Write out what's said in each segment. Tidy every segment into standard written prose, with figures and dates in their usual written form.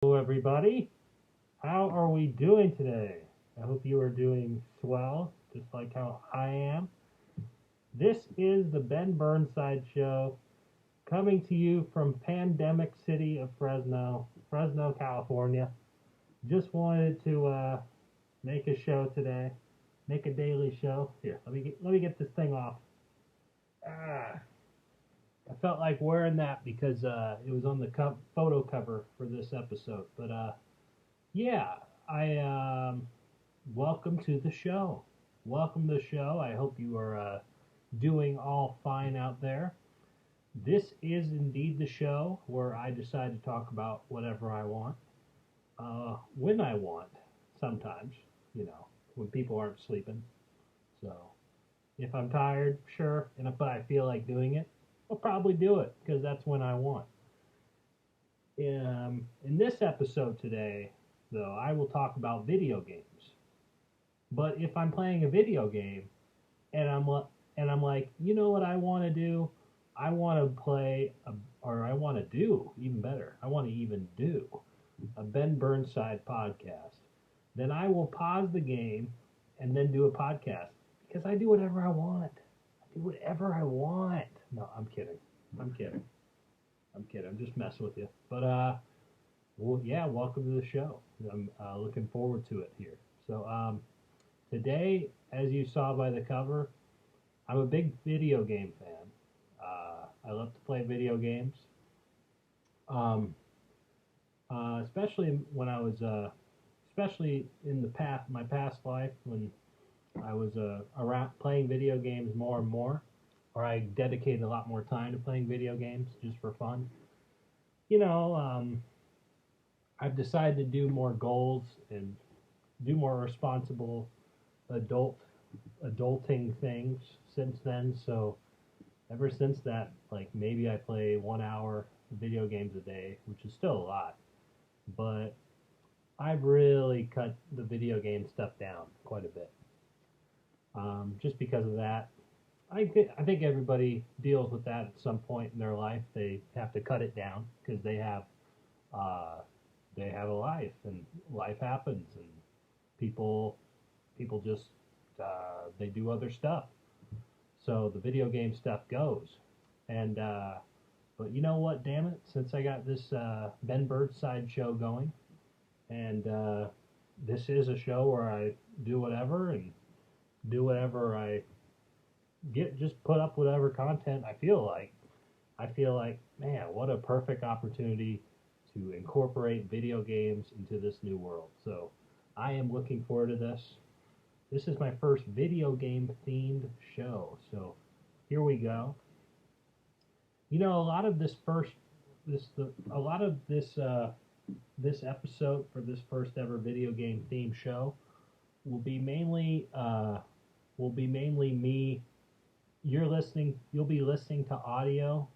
Hello everybody, how are we doing today? I hope you are doing swell, just like how I am. This is the Ben Burnside Show, coming to you from pandemic city of Fresno, California. Just wanted to make a show today, make a daily show. Here, let me get this thing off. I felt like wearing that because it was on the photo cover for this episode. But yeah, I welcome to the show. Welcome to the show. I hope you are doing all fine out there. This is indeed the show where I decide to talk about whatever I want, when I want. Sometimes, when people aren't sleeping. So if I'm tired, sure, but I feel like doing it, I'll probably do it because that's when I want. In this episode today, though, I will talk about video games. But if I'm playing a video game and I'm like, you know what I want to do? I want to play, or I want to do, even better, I want to even do a Ben Burnside podcast. Then I will pause the game and then do a podcast because I do whatever I want. I do whatever I want. No, I'm kidding. I'm just messing with you. But well, yeah, welcome to the show. I'm looking forward to it here. So today, as you saw by the cover, I'm a big video game fan. I love to play video games. Especially when I was, especially in my past life when I was around playing video games more and more, or I dedicated a lot more time to playing video games just for fun. I've decided to do more goals and do more responsible adulting things since then. So ever since that, like maybe I play 1 hour video games a day, which is still a lot, but I've really cut the video game stuff down quite a bit. Just because of that, I think everybody deals with that at some point in their life. They have to cut it down because they have a life, and life happens, and people just they do other stuff. So the video game stuff goes, and but you know what? Damn it! Since I got this Ben Burnside show going, and this is a show where I do whatever I just put up whatever content I feel like. I feel like, man, what a perfect opportunity to incorporate video games into this new world. So I am looking forward to this. This is my first video game themed show. So here we go. A lot of this this episode for this first ever video game themed show will be mainly me. You'll be listening to audio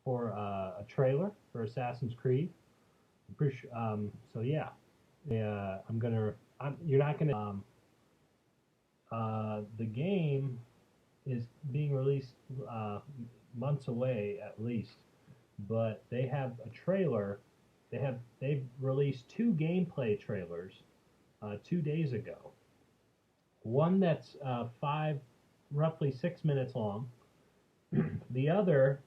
for a trailer for Assassin's Creed. So yeah, you're not gonna. The game is being released months away at least, but they have a trailer. They've released 2 gameplay trailers 2 days ago. One that's roughly 6 minutes long. The other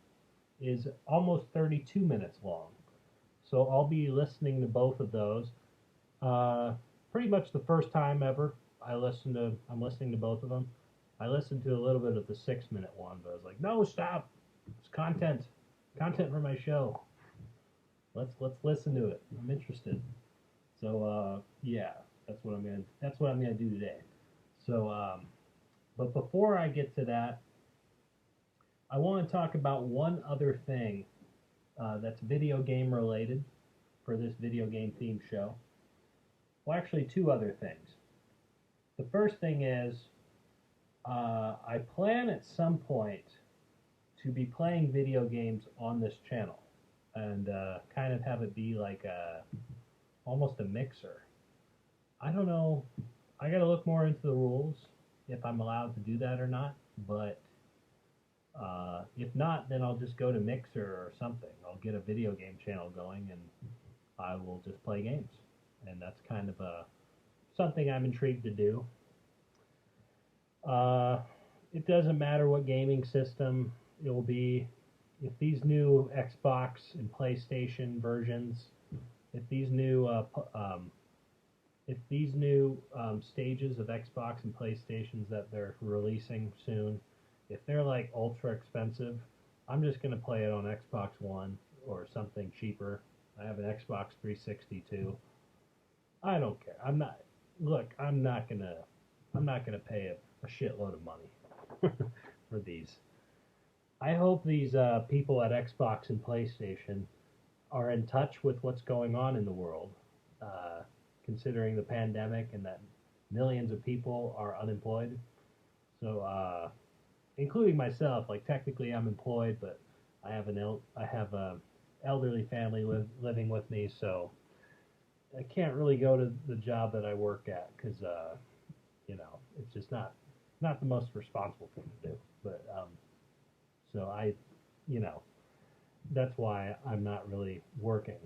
is almost 32 minutes long. So I'll be listening to both of those. Pretty much the first time ever I'm listening to both of them. I listened to a little bit of the 6-minute one, but I was like, no, stop. It's content for my show. Let's listen to it. I'm interested. So yeah, that's what I'm gonna do today. So but before I get to that, I want to talk about one other thing that's video game related for this video game themed show. Well, actually, 2 other things. The first thing is I plan at some point to be playing video games on this channel and kind of have it be like almost a mixer. I don't know. I got to look more into the rules if I'm allowed to do that or not, but if not, then I'll just go to Mixer or something. I'll get a video game channel going, and I will just play games, and that's kind of something I'm intrigued to do. Uh, it doesn't matter what gaming system it will be. If these new Xbox and PlayStation versions, if these new stages of Xbox and PlayStations that they're releasing soon, if they're like ultra expensive, I'm just gonna play it on Xbox One or something cheaper. I have an Xbox 360 too. I don't care. I'm not. Look, I'm not gonna pay a shitload of money for these. I hope these people at Xbox and PlayStation are in touch with what's going on in the world, uh, considering the pandemic and that millions of people are unemployed. So, including myself, like technically I'm employed, but I have a elderly family living with me, so I can't really go to the job that I work at because it's just not the most responsible thing to do. But so I, you know, that's why I'm not really working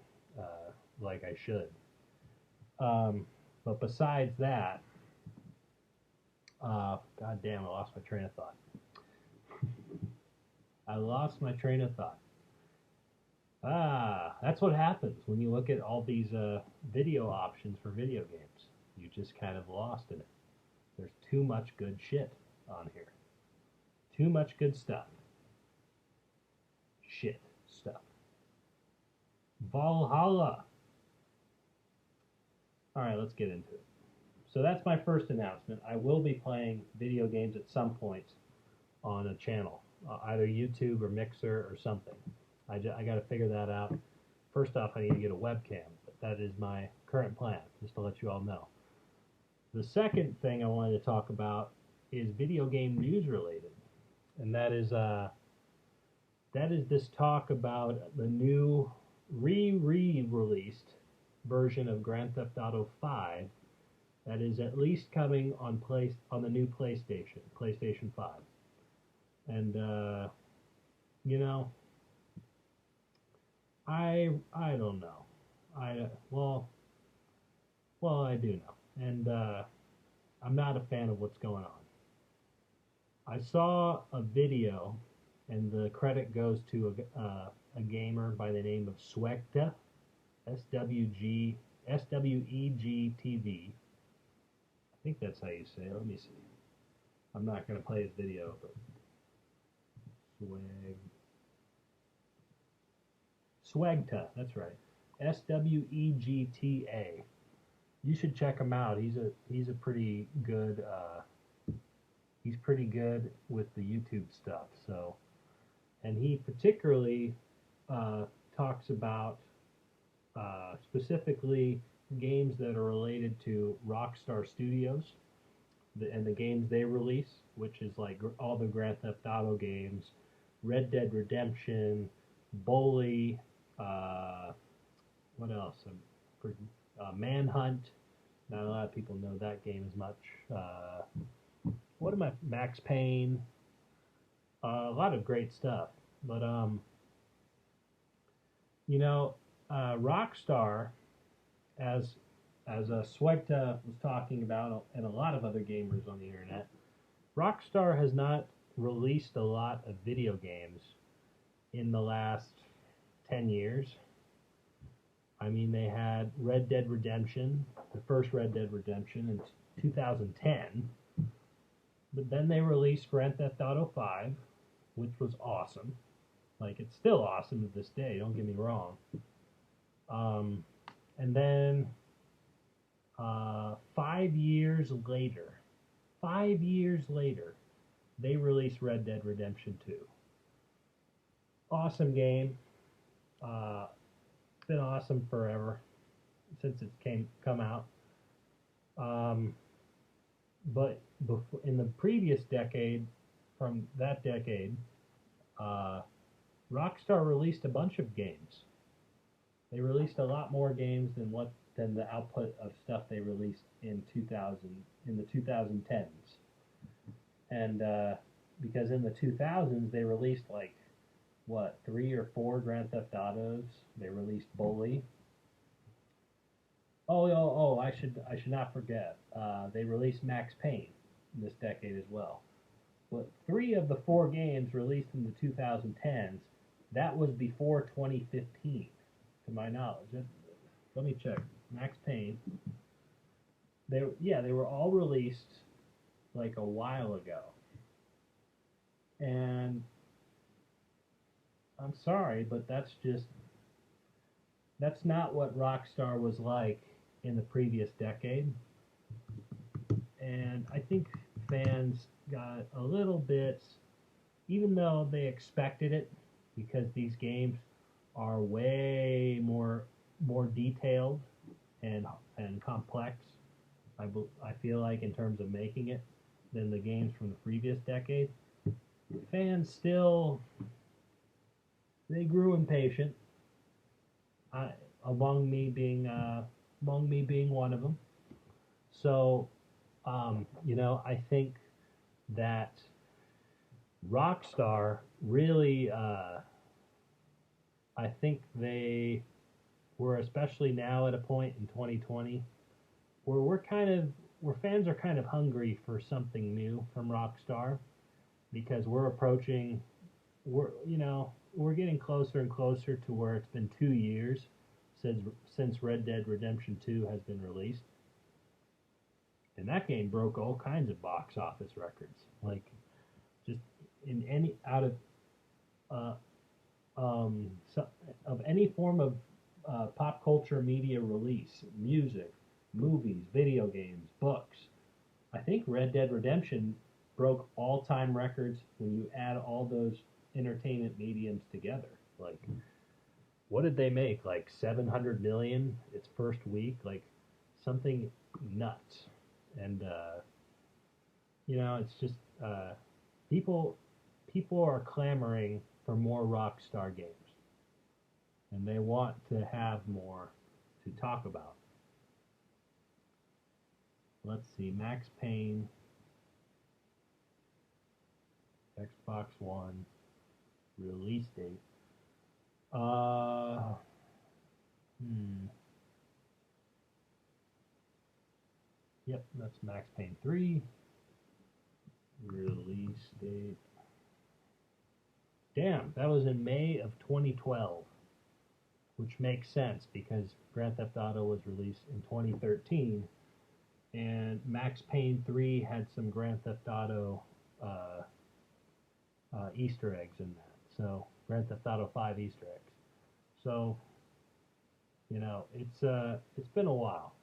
like I should. But besides that, God damn, I lost my train of thought. I lost my train of thought. That's what happens when you look at all these video options for video games. You just kind of lost in it. There's too much good shit on here. Too much good stuff. Shit stuff. Valhalla. Alright, let's get into it. So that's my first announcement. I will be playing video games at some point on a channel, either YouTube or Mixer or something. I got to figure that out. First off, I need to get a webcam, but that is my current plan, just to let you all know. The second thing I wanted to talk about is video game news related, and that is this talk about the new re-released version of Grand Theft Auto 5 that is at least coming on the new PlayStation 5. And you know, I don't know. I do know, and I'm not a fan of what's going on. I saw a video, and the credit goes to a gamer by the name of Swegta, SWEGTV. I think that's how you say it. Let me see. I'm not going to play his video, but Swegta, that's right. SWEGTA. You should check him out. He's a pretty good he's pretty good with the YouTube stuff. So, and he particularly talks about specifically games that are related to Rockstar Studios and the games they release, which is like all the Grand Theft Auto games, Red Dead Redemption, Bully, what else? Manhunt. Not a lot of people know that game as much. What am I? Max Payne. A lot of great stuff. But Rockstar, as Swegta was talking about, and a lot of other gamers on the internet, Rockstar has not released a lot of video games in the last 10 years. I mean, they had Red Dead Redemption, the first Red Dead Redemption in 2010, but then they released Grand Theft Auto 5, which was awesome. Like, it's still awesome to this day, don't get me wrong. And then 5 years later, they released Red Dead Redemption 2. Awesome game. It's been awesome forever since it come out. But in the previous decade, from that decade, Rockstar released a bunch of games. They released a lot more games than the output of stuff they released in the 2010s. And because in the 2000s they released like 3 or 4 Grand Theft Autos. They released Bully. I should not forget. They released Max Payne this decade as well. But three of the four games released in the 2010s, that was before 2015, to my knowledge. Let me check. Max Payne. They were all released like a while ago. And I'm sorry, but that's not what Rockstar was like in the previous decade. And I think fans got a little bit, even though they expected it, because these games are way more detailed and and complex. I feel like in terms of making it than the games from the previous decade. Fans still they grew impatient. I, among me being one of them. So I think that Rockstar really, I think they were especially now at a point in 2020 where where fans are kind of hungry for something new from Rockstar because we're getting closer and closer to where it's been 2 years since Red Dead Redemption 2 has been released, and that game broke all kinds of box office records. Like just in any out of uh, so, of any form of pop culture media release, music, movies, video games, books. I think Red Dead Redemption broke all-time records when you add all those entertainment mediums together. Like, what did they make? Like 700 million its first week? Like something nuts. And it's just people people are clamoring for more Rockstar games, and they want to have more to talk about. Let's see, Max Payne, Xbox One, release date. Uh, hmm. Yep, that's Max Payne 3. Release date. Damn, that was in May of 2012, which makes sense because Grand Theft Auto was released in 2013, and Max Payne 3 had some Grand Theft Auto uh, Easter eggs in that. So Grand Theft Auto 5 Easter eggs. So it's been a while.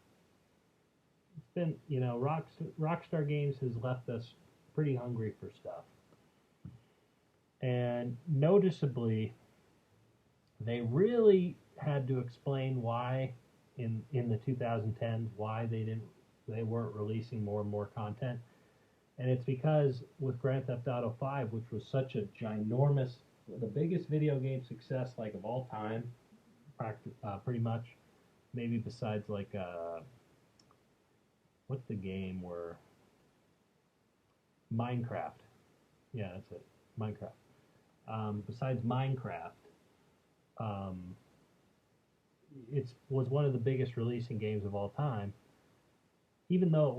It's been Rockstar Games has left us pretty hungry for stuff, and noticeably, they really had to explain why in the 2010s why they weren't releasing more and more content. And it's because with Grand Theft Auto 5, which was such a ginormous, the biggest video game success like of all time, pretty much, maybe besides like what's the game where Minecraft? Yeah, that's it, Minecraft. Besides Minecraft, um, it was one of the biggest releasing games of all time. Even though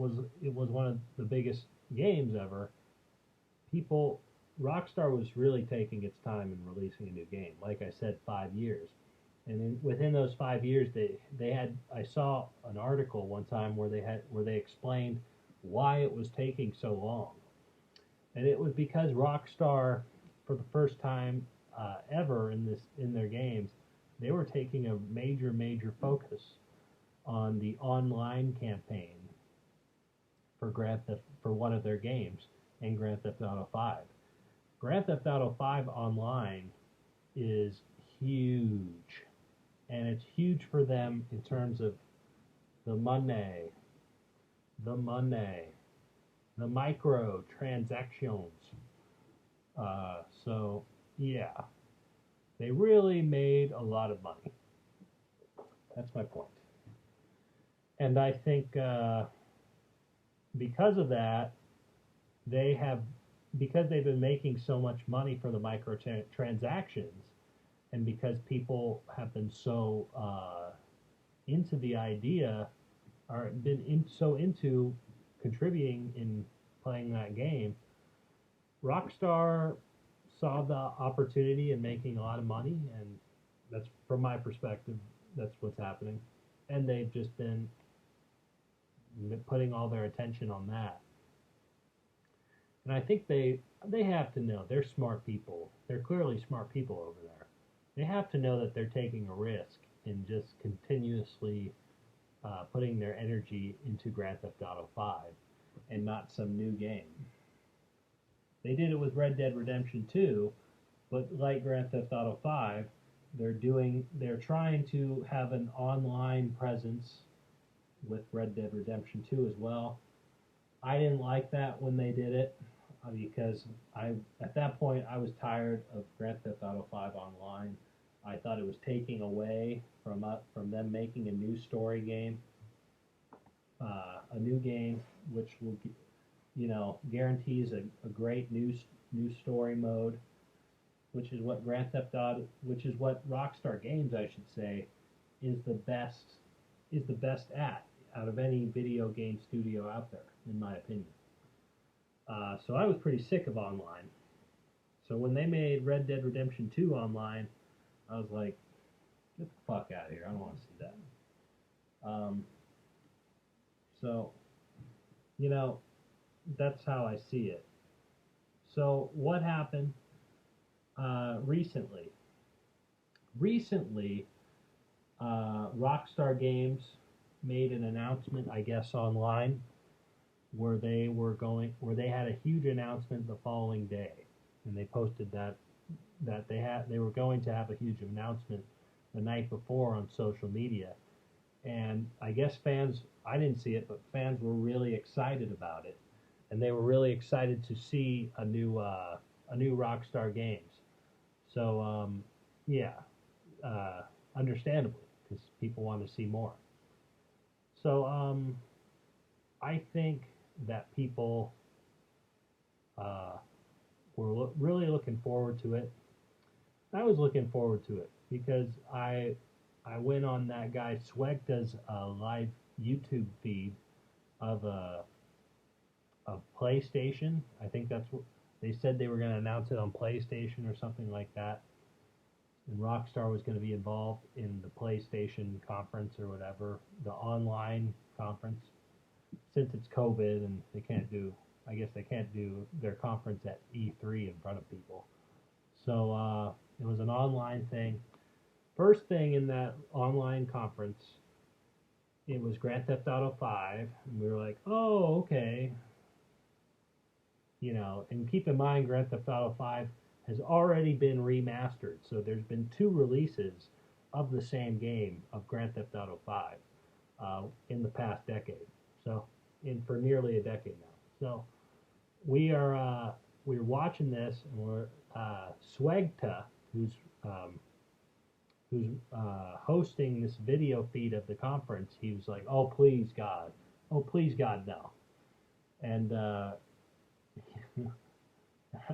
it was one of the biggest games ever, people Rockstar was really taking its time in releasing a new game. Like I said, 5 years, and within those 5 years, they had. I saw an article one time where they explained why it was taking so long, and it was because Rockstar, for the first time ever in their games, they were taking a major focus on the online campaign for one of their games in Grand Theft Auto 5. Grand Theft Auto 5 online is huge, and it's huge for them in terms of the money, the money, the micro transactions. So yeah, they really made a lot of money. That's my point. And I think because of that, they have because they've been making so much money for the microtransactions, and because people have been so into the idea or been so into contributing in playing that game. Rockstar saw the opportunity in making a lot of money, and that's from my perspective, that's what's happening. And they've just been putting all their attention on that. And I think they have to know they're smart people. They're clearly smart people over there. They have to know that they're taking a risk in just continuously putting their energy into Grand Theft Auto 5 and not some new game. They did it with Red Dead Redemption 2, but like Grand Theft Auto 5, they're trying to have an online presence with Red Dead Redemption 2 as well. I didn't like that when they did it because at that point I was tired of Grand Theft Auto 5 online. I thought it was taking away from them making a new story game, a new game which will guarantees a great new story mode, which is what which is what Rockstar Games, I should say, is the best at out of any video game studio out there, in my opinion. So I was pretty sick of online. So when they made Red Dead Redemption 2 online, I was like, get the fuck out of here. I don't want to see that. So, that's how I see it. So what happened recently? Recently, Rockstar Games made an announcement, I guess, online where they had a huge announcement the following day, and they posted that they were going to have a huge announcement the night before on social media, and I guess I didn't see it, but fans were really excited about it, and they were really excited to see a new Rockstar Games. So yeah, understandably, because people want to see more. So I think that people were really looking forward to it. I was looking forward to it because I went on that guy Swegta's live YouTube feed of PlayStation. I think that's what they said they were going to announce it on PlayStation or something like that. And Rockstar was going to be involved in the PlayStation conference or whatever, the online conference. Since it's COVID and I guess they can't do their conference at E3 in front of people. So it was an online thing. First thing in that online conference, it was Grand Theft Auto 5, and we were like, oh, okay. And keep in mind, Grand Theft Auto 5 has already been remastered, so there's been 2 releases of the same game of Grand Theft Auto 5 in the past decade. So, for nearly a decade now. So, we're watching this, and we're Swegta, who's hosting this video feed of the conference. He was like, "Oh please God, no," and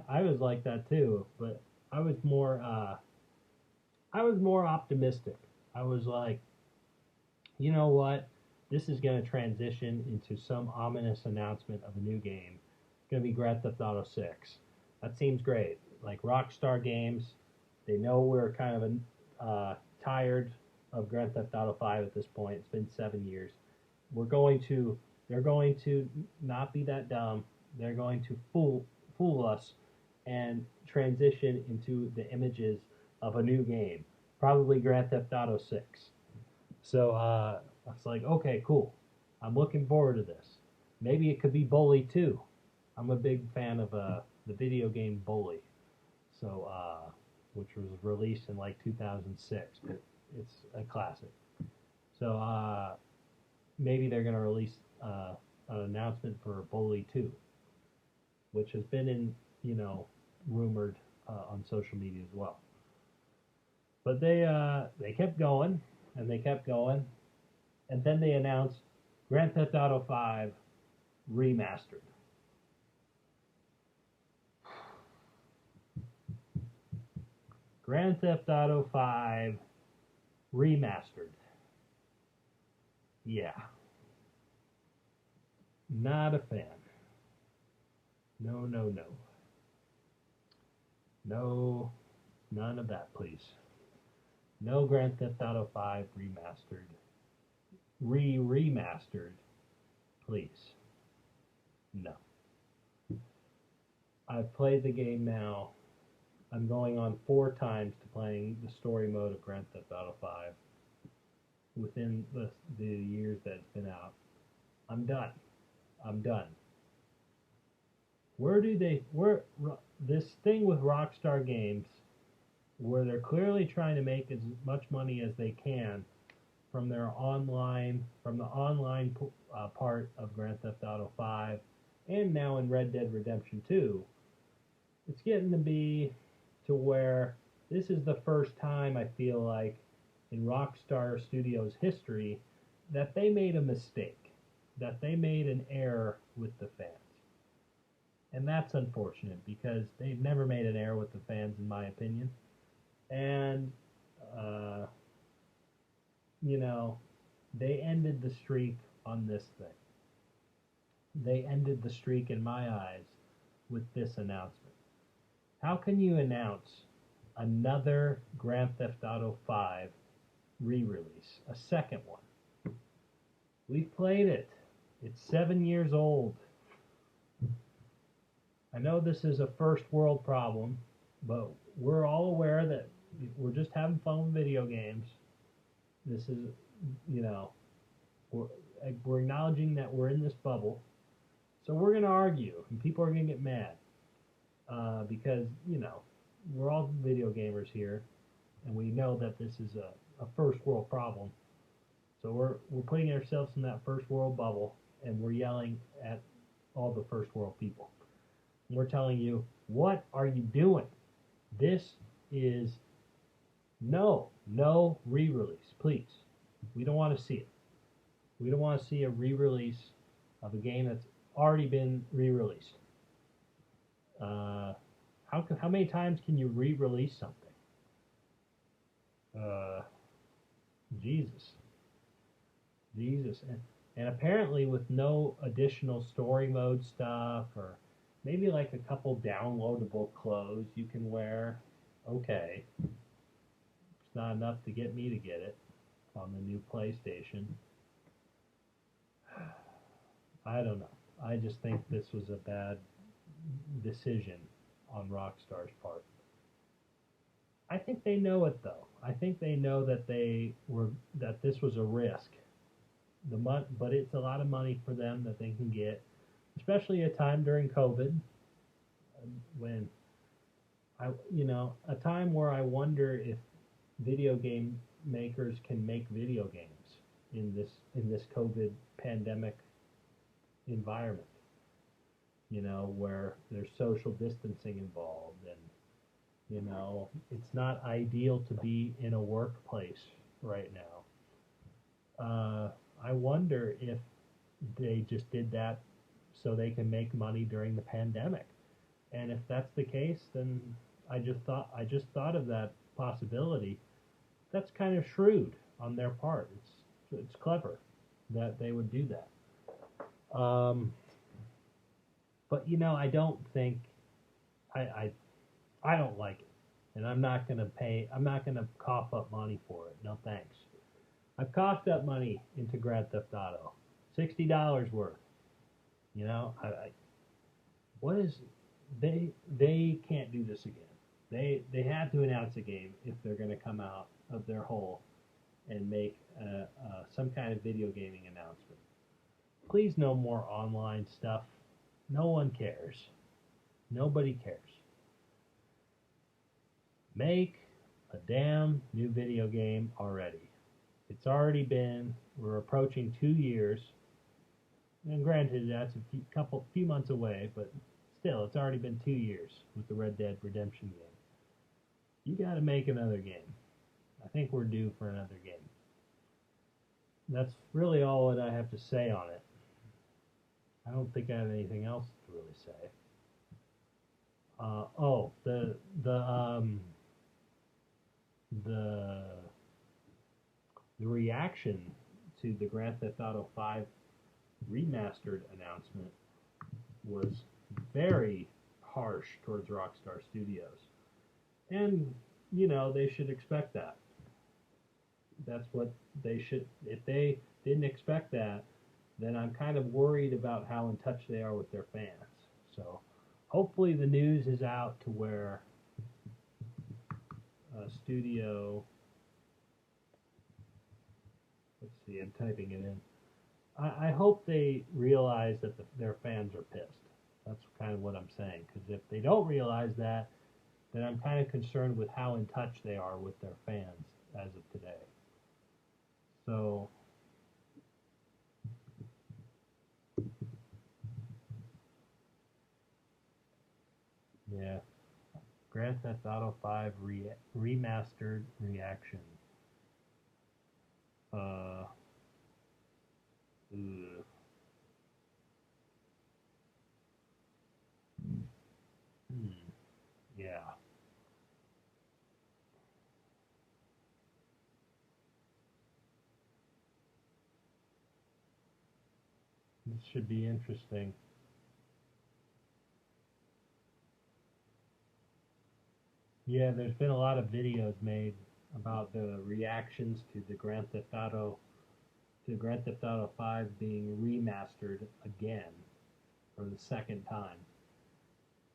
I was like that too, but I was more optimistic. I was like, you know what? This is going to transition into some ominous announcement of a new game. It's going to be Grand Theft Auto 6. That seems great. Like Rockstar Games, they know we're kind of tired of Grand Theft Auto 5 at this point. It's been 7 years. They're going to not be that dumb. They're going to fool us and transition into the images of a new game, probably Grand Theft Auto 6. So I was like, okay, cool. I'm looking forward to this. Maybe it could be Bully 2. I'm a big fan of the video game Bully, so which was released in like 2006, but it's a classic. So maybe they're going to release an announcement for Bully 2, which has been rumored on social media as well. But they kept going, and they kept going, and then they announced Grand Theft Auto 5 Remastered. Grand Theft Auto 5 Remastered. Yeah, not a fan. No, no, no. No, none of that, please. No Grand Theft Auto 5 remastered. Remastered, please. No. I've played the game now. I'm going on 4 times to playing the story mode of Grand Theft Auto 5 within the years that it's been out. I'm done. I'm done. Where this thing with Rockstar Games, where they're clearly trying to make as much money as they can from the online part of Grand Theft Auto 5, and now in Red Dead Redemption 2, it's getting to be to where this is the first time I feel like in Rockstar Studios history that they made a mistake, that they made an error with the fans. And that's unfortunate because they've never made an error with the fans, in my opinion. And, uh, you know, they ended the streak on this thing. They ended the streak, in my eyes, with this announcement. How can you announce another Grand Theft Auto 5 re-release, a second one? We've played it. It's 7 years old. I know this is a first world problem, but we're all aware that we're just having fun with video games. This is, you know, we're acknowledging that we're in this bubble. So we're going to argue, and people are going to get mad because, you know, we're all video gamers here, and we know that this is a first world problem. So we're putting ourselves in that first world bubble, and we're yelling at all the first world people. And we're telling you, what are you doing? This is no re-release, please. We don't want to see it. We don't want to see a re-release of a game that's already been re-released. How many times can you re-release something? Jesus, and apparently with no additional story mode stuff, or maybe like a couple downloadable clothes you can wear. Okay, it's not enough to get me to get it on the new PlayStation. I don't know. I just think this was a bad decision on Rockstar's part. I think they know it though. I think they know that that this was a risk. But it's a lot of money for them that they can get, especially a time during COVID, when a time where I wonder if video game makers can make video games in this COVID pandemic environment. Where there's social distancing involved, and it's not ideal to be in a workplace right now. I wonder if they just did that so they can make money during the pandemic. And if that's the case, then I just thought of that possibility. That's kind of shrewd on their part. It's clever that they would do that. But I don't think I don't like it, and I'm not gonna cough up money for it. No thanks. I've coughed up money into Grand Theft Auto, $60 worth. What is they can't do this again. They have to announce a game if they're going to come out of their hole and make some kind of video gaming announcement. Please, no more online stuff. No one cares. Nobody cares. Make a damn new video game already. It's already been, we're approaching 2 years. And granted, that's a few months away, but still, it's already been 2 years with the Red Dead Redemption game. You got to make another game. I think we're due for another game. That's really all that I have to say on it. I don't think I have anything else to really say. The reaction to the Grand Theft Auto 5 remastered announcement was very harsh towards Rockstar Studios. And, you know, they should expect that. That's what they should. If they didn't expect that, then I'm kind of worried about how in touch they are with their fans. So hopefully the news is out to where studio, let's see, I'm typing it in. I hope they realize that their fans are pissed. That's kind of what I'm saying. Because if they don't realize that, then I'm kind of concerned with how in touch they are with their fans as of today. So, yeah. Grand Theft Auto 5 remastered reaction. Ugh. Yeah. This should be interesting. Yeah, there's been a lot of videos made about the reactions to the Grand Theft Auto 5 being remastered again for the second time.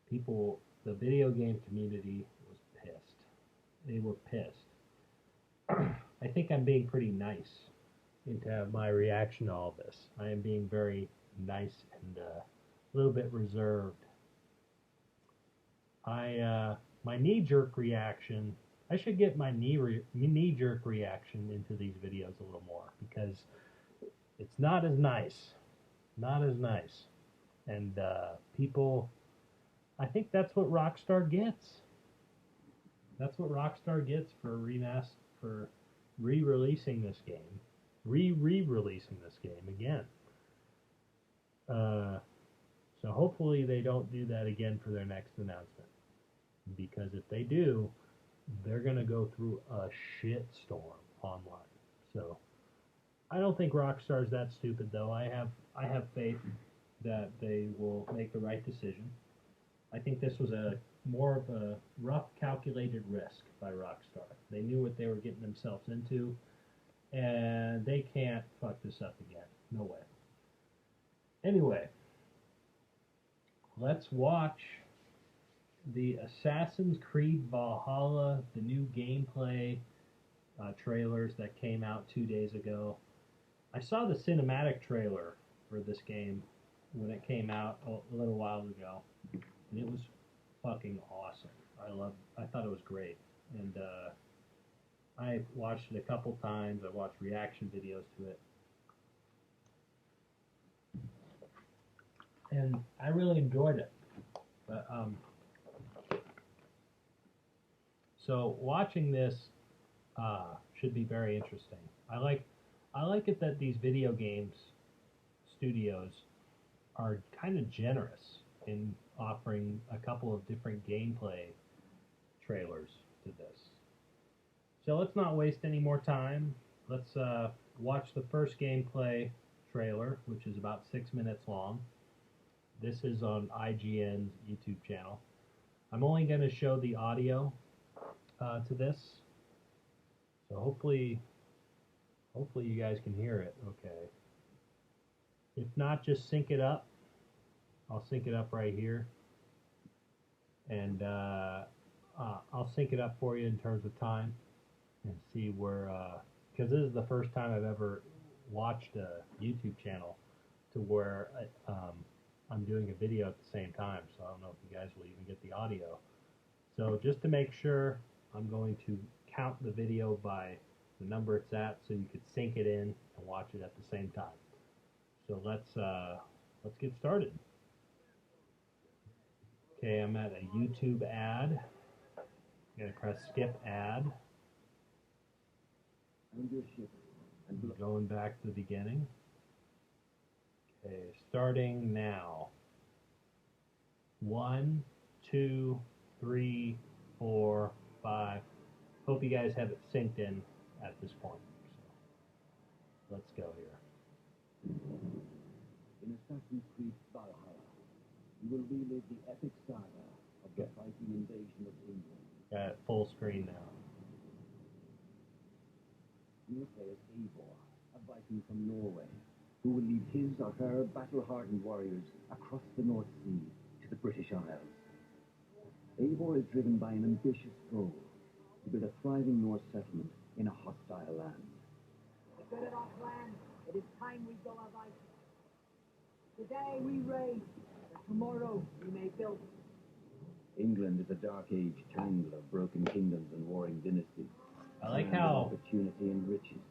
People, the video game community was pissed. They were pissed. I think I'm being pretty nice into my reaction to all this. I am being very nice and a little bit reserved. My knee-jerk reaction. I should get my knee-jerk reaction into these videos a little more because it's not as nice, not as nice, and people. I think that's what Rockstar gets. That's what Rockstar gets for re-releasing this game, re-releasing this game again. So hopefully they don't do that again for their next announcement. Because if they do, they're going to go through a shitstorm online. So I don't think Rockstar's that stupid, though. I have faith that they will make the right decision. I think this was more of a rough, calculated risk by Rockstar. They knew what they were getting themselves into, and they can't fuck this up again. No way. Anyway, let's watch the Assassins Creed Valhalla, the new gameplay trailers that came out 2 days ago. I saw the cinematic trailer for this game when it came out a little while ago, and it was fucking awesome. I thought it was great, and I watched it a couple times. I watched reaction videos to it, and I really enjoyed it. But so watching this should be very interesting. I like it that these video games studios are kind of generous in offering a couple of different gameplay trailers to this. So let's not waste any more time. Let's watch the first gameplay trailer, which is about 6 minutes long. This is on IGN's YouTube channel. I'm only going to show the audio to this, so hopefully you guys can hear it okay. If not, just sync it up. I'll sync it up right here, and I'll sync it up for you in terms of time and see where, because this is the first time I've ever watched a YouTube channel to where I'm doing a video at the same time, so I don't know if you guys will even get the audio. So just to make sure, I'm going to count the video by the number it's at so you could sync it in and watch it at the same time. So let's get started. Okay, I'm at a YouTube ad. I'm going to press skip ad. I'm going back to the beginning. Okay, starting now. 1, 2, 3, 4, 5. Hope you guys have it synced in at this point. Let's go here. In Assassin's Creed Valhalla, you will relive the epic saga of the Viking invasion of England. Got it full screen now. You will play as Eivor, a Viking from Norway, who will lead his or her battle-hardened warriors across the North Sea to the British Isles. Eivor is driven by an ambitious goal to build a thriving Norse settlement in a hostile land. Good at our plan. It is time we go our Vikings. Today we raid, but tomorrow we may build. England is a dark age tangle of broken kingdoms and warring dynasties. I like Land of how opportunity and riches.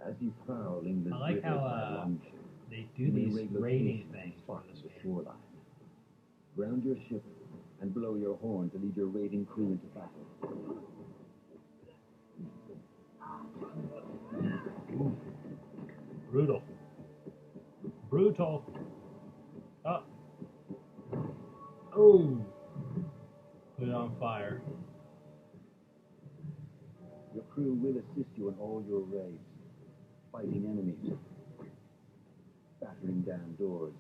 As you prowl England's I like rivers how, by longship, they do you may these raid raiding locations things and for spots this the game. shoreline. Ground your ship and blow your horn to lead your raiding crew into battle. Brutal. Brutal. Oh. Oh. Put it on fire. Your crew will assist you in all your raids, fighting enemies, battering down doors,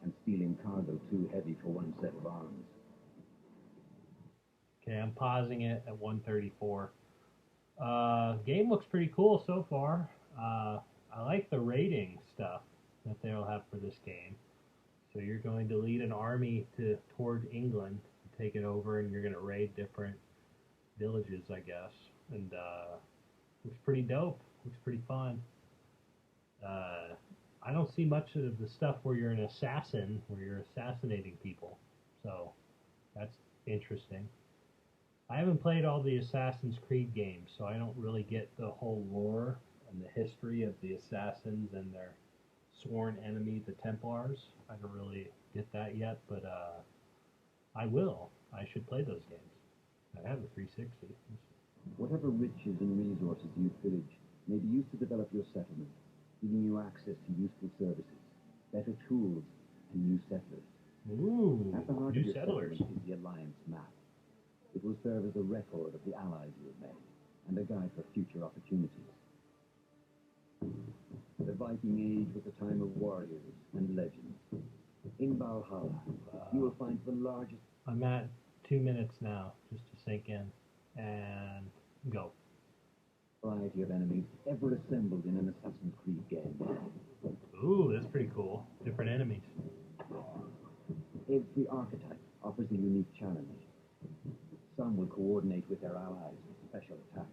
and stealing cargo too heavy for one set of arms. Okay, I'm pausing it at 134. Game looks pretty cool so far. I like the raiding stuff that they'll have for this game. So you're going to lead an army toward England to take it over, and you're going to raid different villages, I guess. And looks pretty dope. Looks pretty fun. I don't see much of the stuff where you're an assassin, where you're assassinating people. So that's interesting. I haven't played all the Assassin's Creed games, so I don't really get the whole lore and the history of the assassins and their sworn enemy, the Templars. I don't really get that yet, but I will. I should play those games. I have a 360. Whatever riches and resources you pillage may be used to develop your settlement, giving you access to useful services, better tools, and new settlers. Ooh, At the heart new of your settlers. settlement is the Alliance map. It will serve as a record of the allies you have made and a guide for future opportunities. The Viking Age was a time of warriors and legends. In Valhalla, you will find the largest... I'm at 2 minutes now, just to sink in. And go. variety of enemies ever assembled in an Assassin's Creed game. Ooh, that's pretty cool. Different enemies. Every archetype offers a unique challenge. Some will coordinate with their allies with special attacks,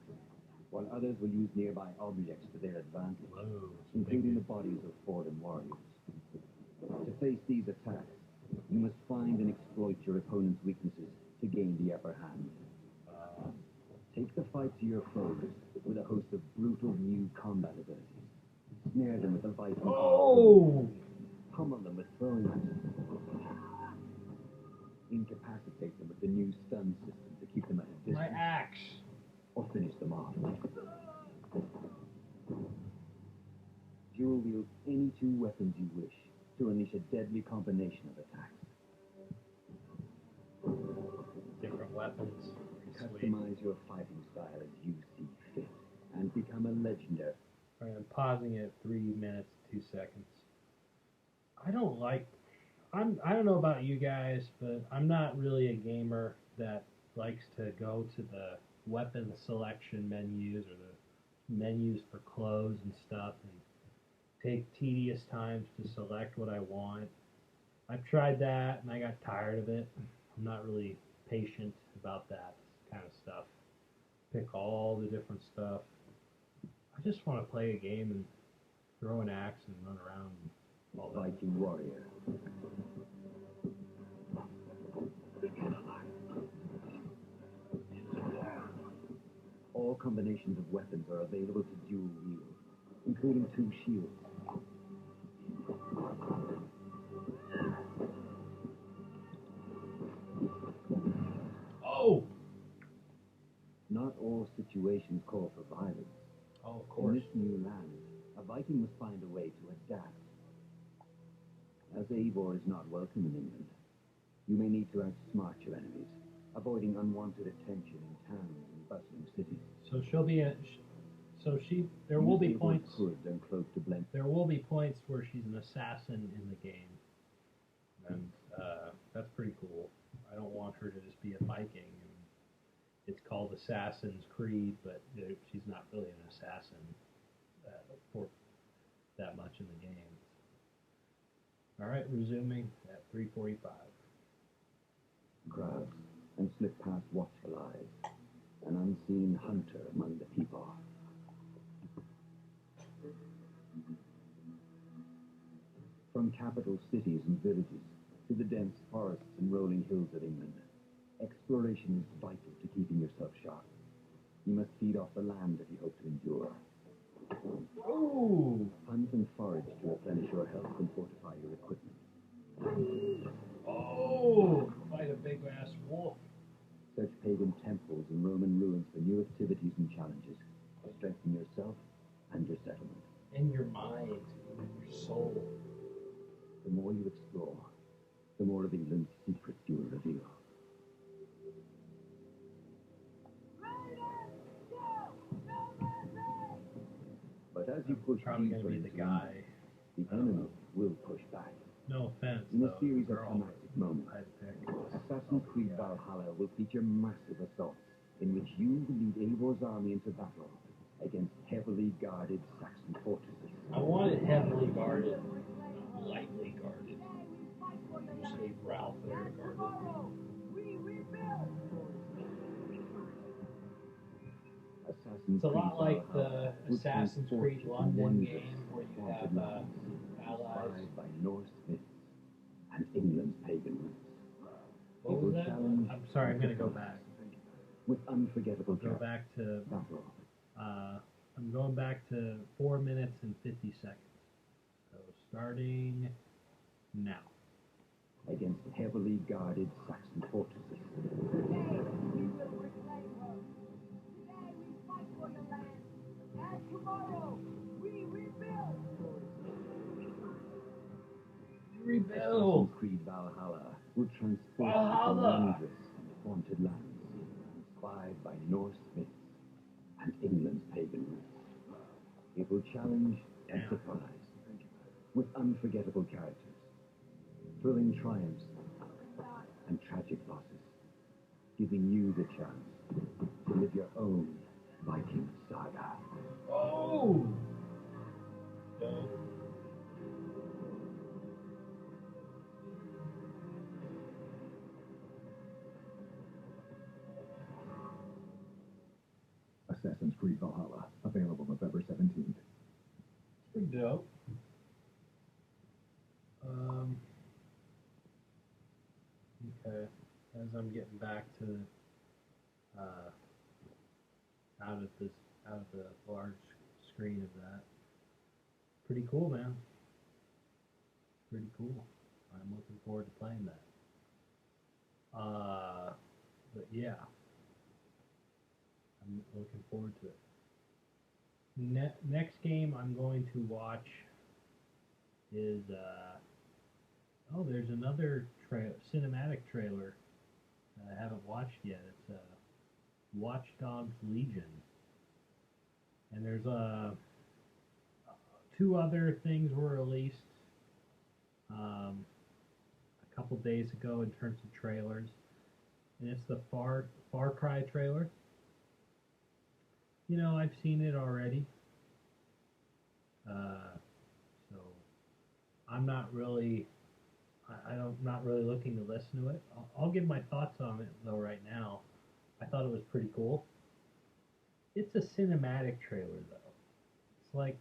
while others will use nearby objects to their advantage, Whoa, including the bodies of fallen warriors. To face these attacks, you must find and exploit your opponent's weaknesses to gain the upper hand. Take the fight to your foes with a host of brutal new combat abilities. Snare them with a Viking Oh! pummel them with throwing axes. Incapacitate them with the new stun system to keep them at a My distance. axe. Or finish them off. Dual wield any two weapons you wish to unleash a deadly combination of attacks. Different weapons. Sweet. Customize your fighting style as you see fit and become a legendary. Alright, I'm pausing it 3 minutes, 2 seconds. I don't know about you guys, but I'm not really a gamer that likes to go to the weapon selection menus or the menus for clothes and stuff and take tedious times to select what I want. I've tried that and I got tired of it. I'm not really patient about that kind of stuff. Pick all the different stuff. I just want to play a game and throw an axe and run around and all that. Viking warrior. All combinations of weapons are available to dual wield, including 2 shields. Oh! Not all situations call for violence. Oh, of In course. this new land, a Viking must find a way to adapt. As Eivor is not welcome in England, you may need to outsmart your enemies, avoiding unwanted attention in towns and bustling cities. So So there will be Use points. hood and cloak to blend. There will be points where she's an assassin in the game, and that's pretty cool. I don't want her to just be a Viking. And it's called Assassins Creed, but she's not really an assassin for that much in the game. All right, resuming at 3:45. Crowds and slip past watchful eyes, an unseen hunter among the people. From capital cities and villages to the dense forests and rolling hills of England, exploration is vital to keeping yourself sharp. You must feed off the land if you hope to endure. Ooh! Hunt and forage to replenish your health and fortify your equipment. Oh! Fight a big ass wolf. Search pagan temples and Roman ruins for new activities and challenges to strengthen yourself and your settlement. In your mind, in your soul. The more you explore, the more of England's secrets you will reveal. But as you push Probably deeper gonna be the into guy. England, the enemy will push back. No offense, In a though. series of Girl, climactic moments, I'd pick. Assassin's Creed Valhalla will feature massive assaults in which you will lead Eivor's army into battle against heavily guarded Saxon fortresses. I want it heavily guarded, not lightly guarded. Usually Ralph there guarded. Assassin's It's a lot Creed like Valhalla the will Assassin's transport Creed you to London wondrous game where you haunted have lands allies. inspired by Norse myths and England's pagan roots. What was that? I'm sorry, I'm going to go back. With unforgettable Go back to, battle I'm going back to 4 minutes and 50 seconds. So starting now. against heavily guarded Saxon fortresses. Today we will reclaim her. Today we fight for the land. And tomorrow we rebuild. Rebuild! Assassin's Creed Valhalla will transport you to Valhalla! wondrous and haunted lands inspired by Norse myths and England's pagan roots. It will challenge and Damn. surprise with unforgettable characters, thrilling triumphs, and tragic losses, giving you the chance to live your own Viking saga. Oh! Dope. Assassin's Creed Valhalla, available November 17th. Pretty dope. Okay, as I'm getting back to out of the large screen of that, pretty cool, man. Pretty cool. I'm looking forward to playing that. But yeah, I'm looking forward to it. Next game I'm going to watch is there's another cinematic trailer that I haven't watched yet. It's Watch Dogs Legion, and there's two other things were released a couple days ago in terms of trailers, and it's the Far Cry trailer. You know, I've seen it already. So I'm not really, I'm not really looking to listen to it. I'll give my thoughts on it though right now. I thought it was pretty cool. It's a cinematic trailer though. It's like,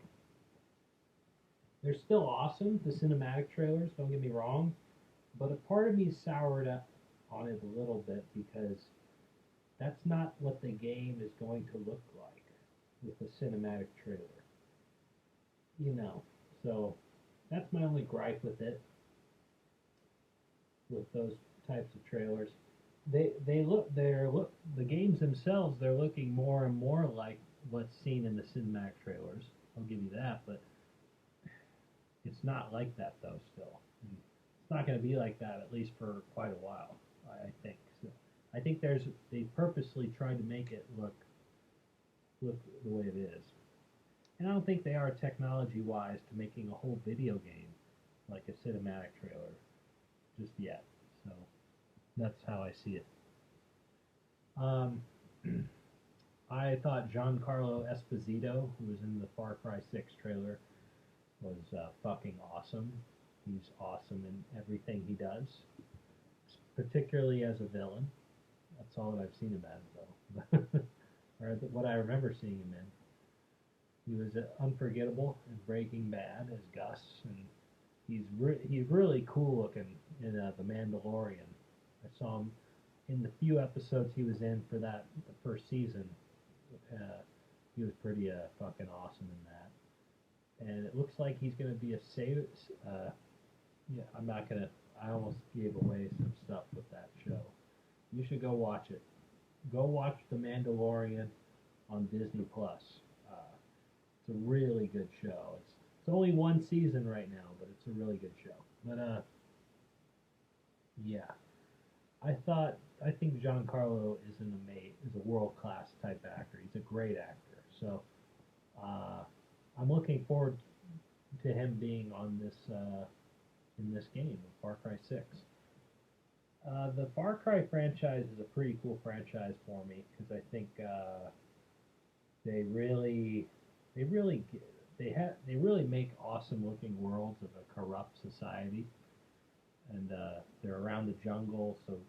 they're still awesome, the cinematic trailers, don't get me wrong, but a part of me soured up on it a little bit because that's not what the game is going to look like with the cinematic trailer. You know, so that's my only gripe with it, with those types of trailers. The games themselves, they're looking more and more like what's seen in the cinematic trailers. I'll give you that, but it's not like that though still. It's not going to be like that at least for quite a while, I think. So I think they purposely tried to make it look the way it is. And I don't think they are technology-wise to making a whole video game like a cinematic trailer just yet. So that's how I see it. Um, I thought Giancarlo Esposito, who was in the Far Cry 6 trailer, was fucking awesome. He's awesome in everything he does, particularly as a villain. That's all that I've seen about him, though. Or what I remember seeing him in. He was unforgettable in Breaking Bad as Gus, and he's really cool looking in The Mandalorian. I saw him in the few episodes he was in for the first season. He was pretty fucking awesome in that. And it looks like he's going to be a save. Yeah, I'm not gonna. I almost gave away some stuff with that show. You should go watch it. Go watch The Mandalorian on Disney Plus. It's a really good show. It's only one season right now, but it's a really good show. But yeah, I think Giancarlo is a world class type actor. He's a great actor. So I'm looking forward to him being on this in this game, Far Cry 6. The Far Cry franchise is a pretty cool franchise for me because I think they really make awesome looking worlds of a corrupt society, and they're around the jungle, so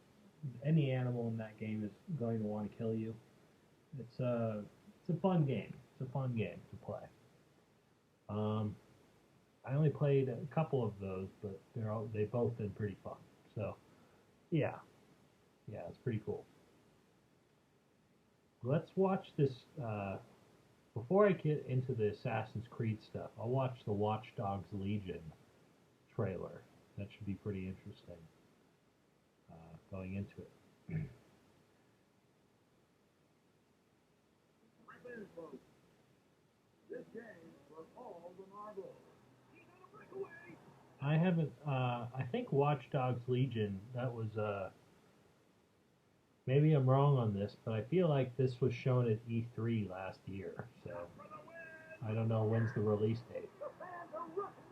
any animal in that game is going to want to kill you. It's a fun game. It's a fun game to play. I only played a couple of those, but they've both been pretty fun. So yeah, it's pretty cool. Let's watch this. Before I get into the Assassin's Creed stuff, I'll watch the Watch Dogs Legion trailer. That should be pretty interesting going into it. This game was all the marbles. I haven't. I think Watch Dogs Legion. That was. Maybe I'm wrong on this, but I feel like this was shown at E3 last year. So I don't know when's the release date.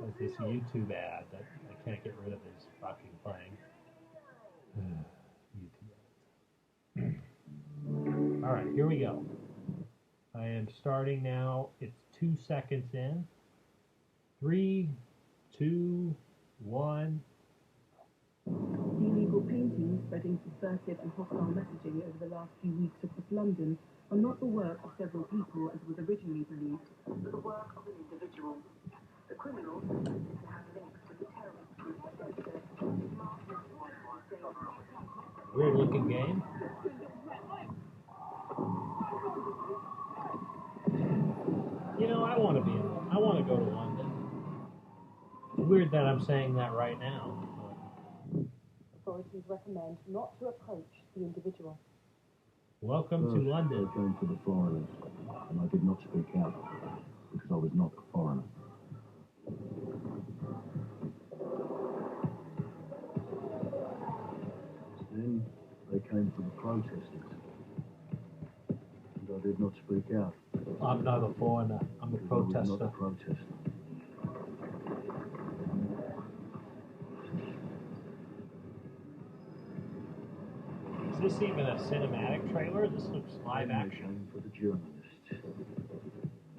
There's this YouTube ad that I can't get rid of. Is fucking playing. YouTube ads. All right, here we go. I am starting now. It's 2 seconds in. 3, 2, 1. Illegal paintings spreading subversive and hostile messaging over the last few weeks across London are not the work of several people as was originally believed, but the work of an individual. The criminals have links with the terrorist group Weird looking game. You know, I want to go to London. It's weird that I'm saying that right now. Authorities recommend not to approach the individual. Welcome to London. I came for the foreigners, and I did not speak out because I was not a foreigner. Then they came for the protesters, and I did not speak out. I'm not a foreigner. I'm a protester. I was not a protester. Is this even a cinematic trailer? This looks live Then action. they came for the journalists,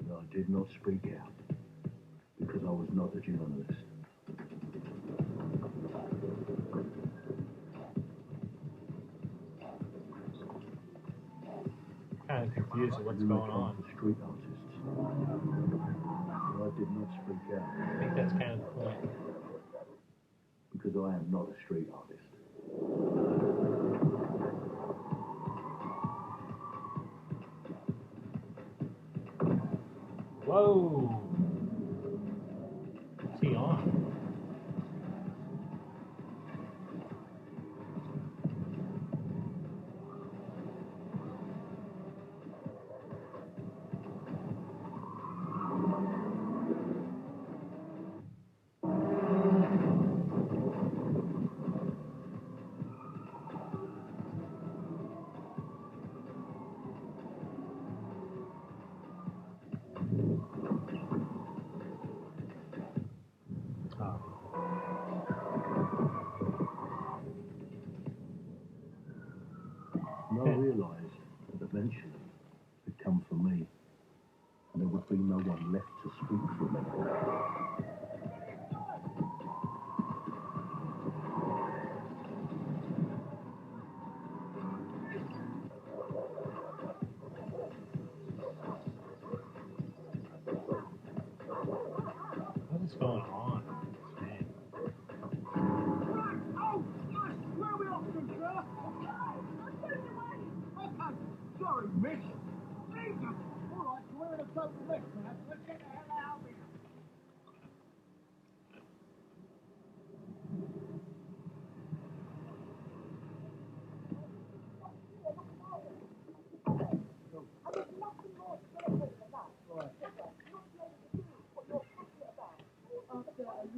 and I did not speak out because I was not a journalist. Kind of confused with what's Then they going came on. for street artists, and I did not speak out I think that's kind of the point. because I am not a street artist. Whoa! What's he on?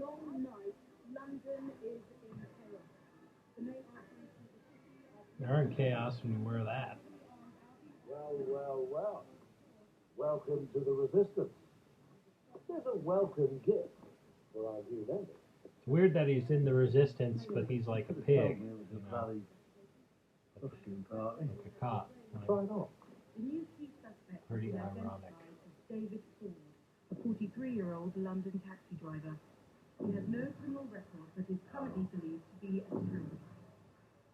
long night, London is in chaos. The main arteries through the city are They're in chaos when you wear that. Well, well, well. Welcome to the Resistance. There's a welcome gift for our new members. It's weird that he's in the Resistance, but he's like a pig. It was You a know, bloody fucking party. like a cop. Try not. The new key suspect has Pretty been ironic. identified as David Ford, a 43-year-old London taxi driver. He has no criminal record, but is currently believed to be a terrorist.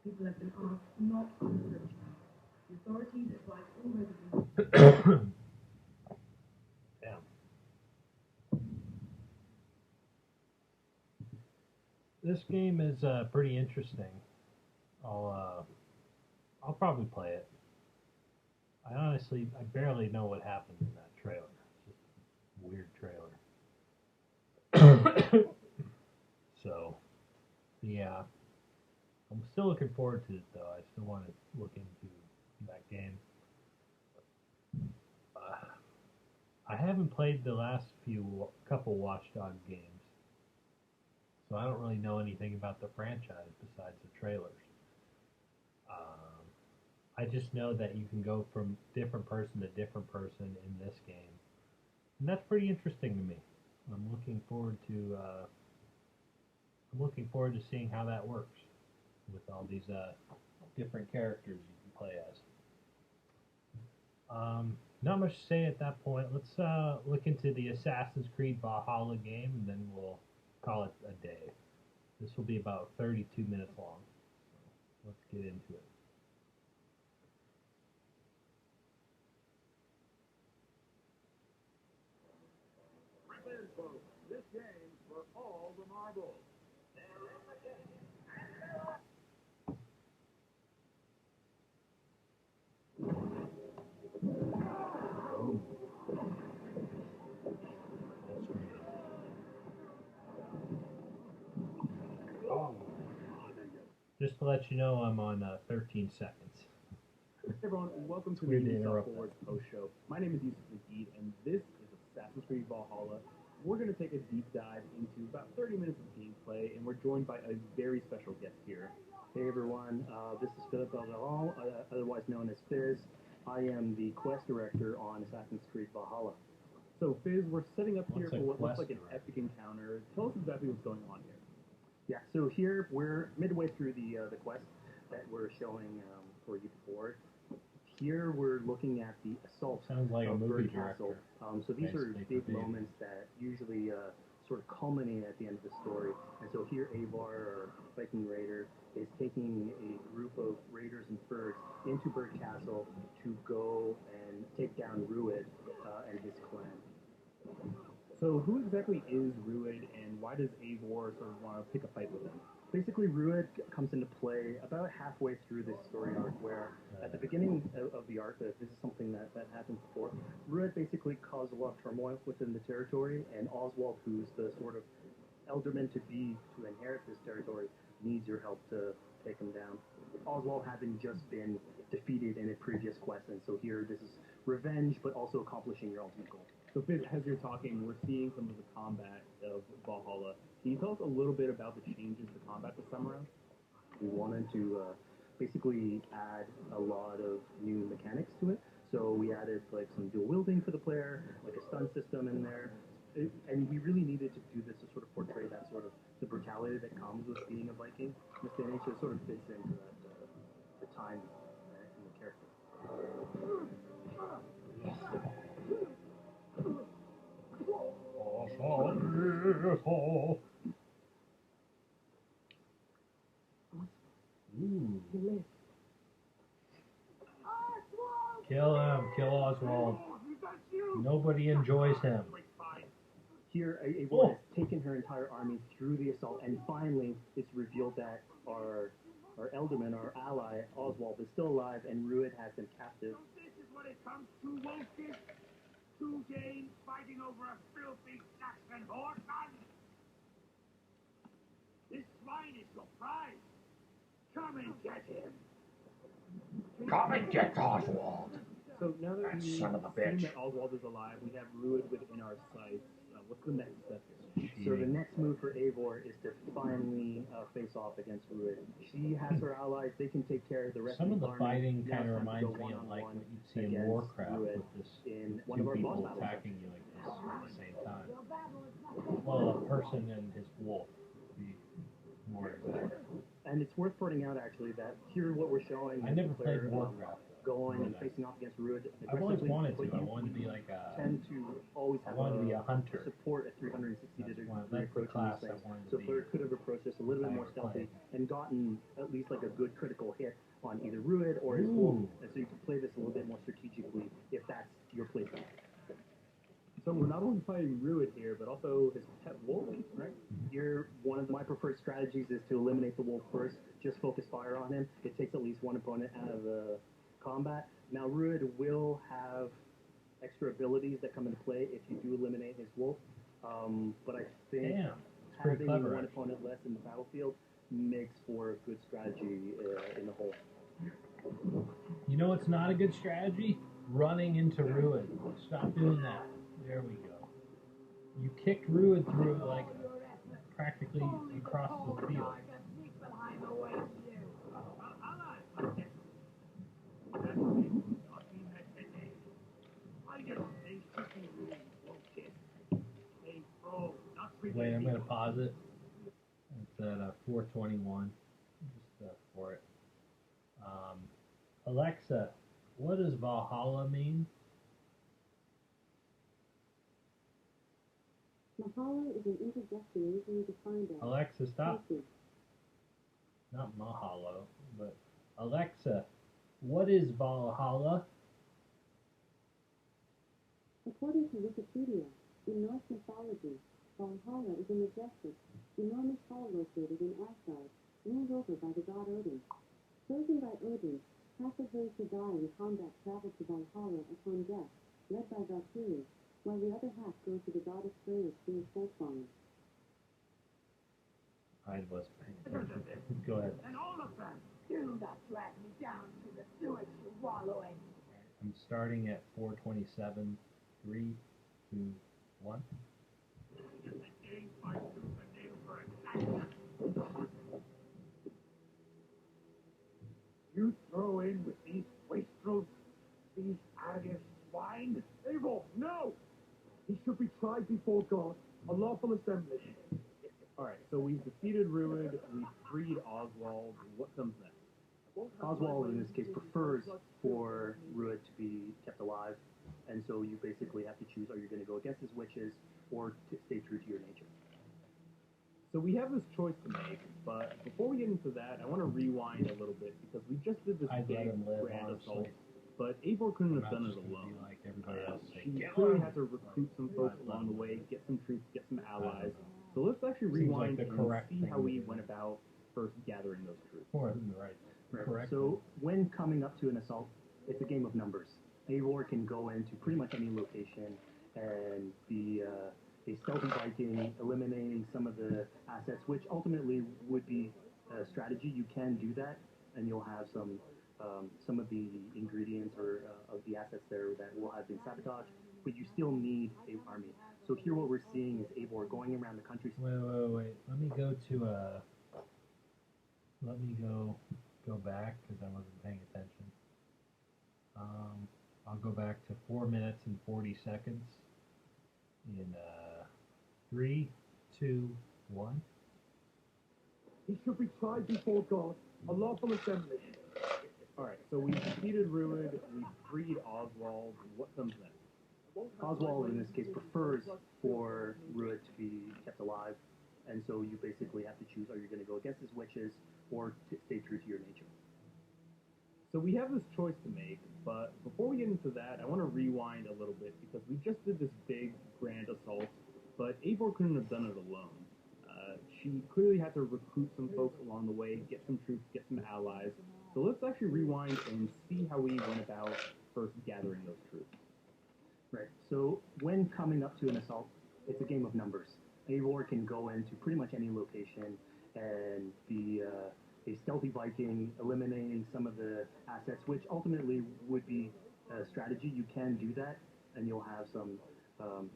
People have been asked not to approach him. The authorities advise all residents. Damn. This game is pretty interesting. I'll probably play it. I barely know what happened in that trailer. It's just a weird trailer. So, yeah. I'm still looking forward to it, though. I still want to look into that game. I haven't played the last couple Watch Dogs games, so I don't really know anything about the franchise besides the trailers. I just know that you can go from different person to different person in this game, and that's pretty interesting to me. I'm looking forward to seeing how that works with all these different characters you can play as. Not much to say at that point. Let's look into the Assassin's Creed Valhalla game, and then we'll call it a day. This will be about 32 minutes long. So let's get into it. This game's for all the marbles. Just to let you know, I'm on 13 seconds. Hey everyone, and welcome to the Weird to Ubisoft interrupt Forward Post Show. My name is Yusuf Nadeed, and this is Assassin's Creed Valhalla. We're going to take a deep dive into about 30 minutes of gameplay, and we're joined by a very special guest here. Hey everyone, this is Philip Valderon, otherwise known as Fizz. I am the quest director on Assassin's Creed Valhalla. So, Fizz, we're setting up here What's a for what looks quest like an director? epic encounter. Tell us exactly what's going on here. Yeah, so here we're midway through the quest that we're showing for you before. Here we're looking at the assault Sounds like a of movie Burn Castle. director. So these are Basically, big for me. moments that usually sort of culminate at the end of the story. And so here Avar, our Viking raider, is taking a group of raiders and furs into Burn Castle to go and take down Rued and his clan. So, who exactly is Rued, and why does Eivor sort of want to pick a fight with him? Basically, Rued comes into play about halfway through this story arc, where at the beginning of the arc, this is something that happened before, Rued basically caused a lot of turmoil within the territory, and Oswald, who's the sort of elderman to inherit this territory, needs your help to take him down. Oswald having just been defeated in a previous quest, and so here this is revenge, but also accomplishing your ultimate goal. So, Fizz, as you're talking, we're seeing some of the combat of Valhalla. Can you tell us a little bit about the changes to combat this time around? We wanted to basically add a lot of new mechanics to it. So we added like some dual wielding for the player, like a stun system in there. And we really needed to do this to sort of portray that sort of the brutality that comes with being a Viking. This day and age, so it sort of fits into that the time and the character. Ooh. He lives. Kill him. Kill Oswald. Nobody enjoys him. Here, Eivor has taken her entire army through the assault, and finally, it's revealed that our Elderman, our ally, Oswald, is still alive, and Rued has him captive. So this is what it comes to, Wolfkiss? 2 games fighting over a filthy Saxon horseman? This swine is your prize. Come and get him. Come and get Oswald. So now that That we've son of a seen bitch. that Oswald is alive, we have Rued within our sights. what's the next step here? So the next move for Eivor is to finally face off against Ruid. She has her allies; they can take care of the rest Some of of the the army. fighting Now kind of it's time to reminds go me of like one-on-one what you'd see in against Warcraft Druid with this in with one two of our boss people battles. attacking you like this at the same time. Your battle is not Well, a person and his wolf, to be more exact. And it's worth pointing out actually that here what we're showing I is never the player played Warcraft. going and But facing off against Ruid. I've always aggressively, wanted but to. I you wanted to be like a. tend to always I have wanted to be a hunter. support a 360 That's degree one. That's the approach to class these I things. wanted So to be. player could have approached this a little bit I more ever stealthy played. and gotten at least like a good critical hit on either Ruid or his wolf. Ooh. And so you can play this a little bit more strategically if that's your playthrough. So we're not only fighting Ruid here, but also his pet wolf, right? Here, one of my preferred strategies is to eliminate the wolf first. Just focus fire on him. It takes at least one opponent out of the combat. Now, Ruid will have extra abilities that come into play if you do eliminate his wolf. But I think Damn, it's pretty having clever. one opponent less in the battlefield makes for a good strategy in the whole. You know what's not a good strategy? Running into Ruin. Stop doing that. There we go. You kicked Ruin through like practically across the field. I can sneak behind the way you. Wait, I'm gonna pause it. It's at 4:21. Just for it. Alexa, what does Valhalla mean? Mahalo is an interjection usually defined as Alexa, stop. thank you. Not Mahalo, but Alexa, what is Valhalla? According to Wikipedia, in Norse mythology, Valhalla is a majestic, enormous hall located in Asgard, ruled over by the god Odin. Chosen by Odin, half of those who die in combat travel to Valhalla upon death, led by Valkyrie, while the other half go to the goddess Freya's fierce Volkswagen. I was paying attention. Go ahead. And all of them, do not drag me down to the sewage you wallow in. I'm starting at 4:27. 3, 2, 1. You throw in with these wastrels, these arrogant swine? Abel, no! He should be tried before God, a lawful assembly. Alright, so we've defeated Ruid, we've freed Oswald. What comes next? Oswald, in this case, prefers for Ruid to be kept alive, and so you basically have to choose: are you going to go against his wishes or to stay true to your nature? So we have this choice to make, but before we get into that, I want to rewind a little bit because we just did this I'd let big him live, grand honestly. assault, but Eivor couldn't I'm have not done it just gonna alone. be like everybody else. Say, She "Kill clearly him." had to recruit some folks along the way, get some troops, get some allies. So let's actually Seems like rewind the and correct see thing how to we do. went about first gathering those troops. More than the right. Correct. So when coming up to an assault, it's a game of numbers. Eivor can go into pretty much any location and be a stealthy Viking, eliminating some of the assets, which ultimately would be a strategy. You can do that, and you'll have some of the ingredients or of the assets there that will have been sabotaged, but you still need an army. So here what we're seeing is Eivor going around the country. Wait. Let me go to Let me go back because I wasn't paying attention. I'll go back to 4 minutes and 40 seconds. In 3, 2, 1. He should be tried before God, a lawful assembly. Alright, so we defeated Ruid, we freed Oswald. What comes next? Oswald, in this case, prefers for Ruid to be kept alive, and so you basically have to choose: are you going to go against his wishes or to stay true to your nature? So we have this choice to make, but before we get into that, I want to rewind a little bit because we just did this big grand assault, but Eivor couldn't have done it alone. She clearly had to recruit some folks along the way, get some troops, get some allies. So let's actually rewind and see how we went about first gathering those troops. Right. So when coming up to an assault, it's a game of numbers. Eivor can go into pretty much any location and be a stealthy Viking, eliminating some of the assets, which ultimately would be a strategy. You can do that, and you'll have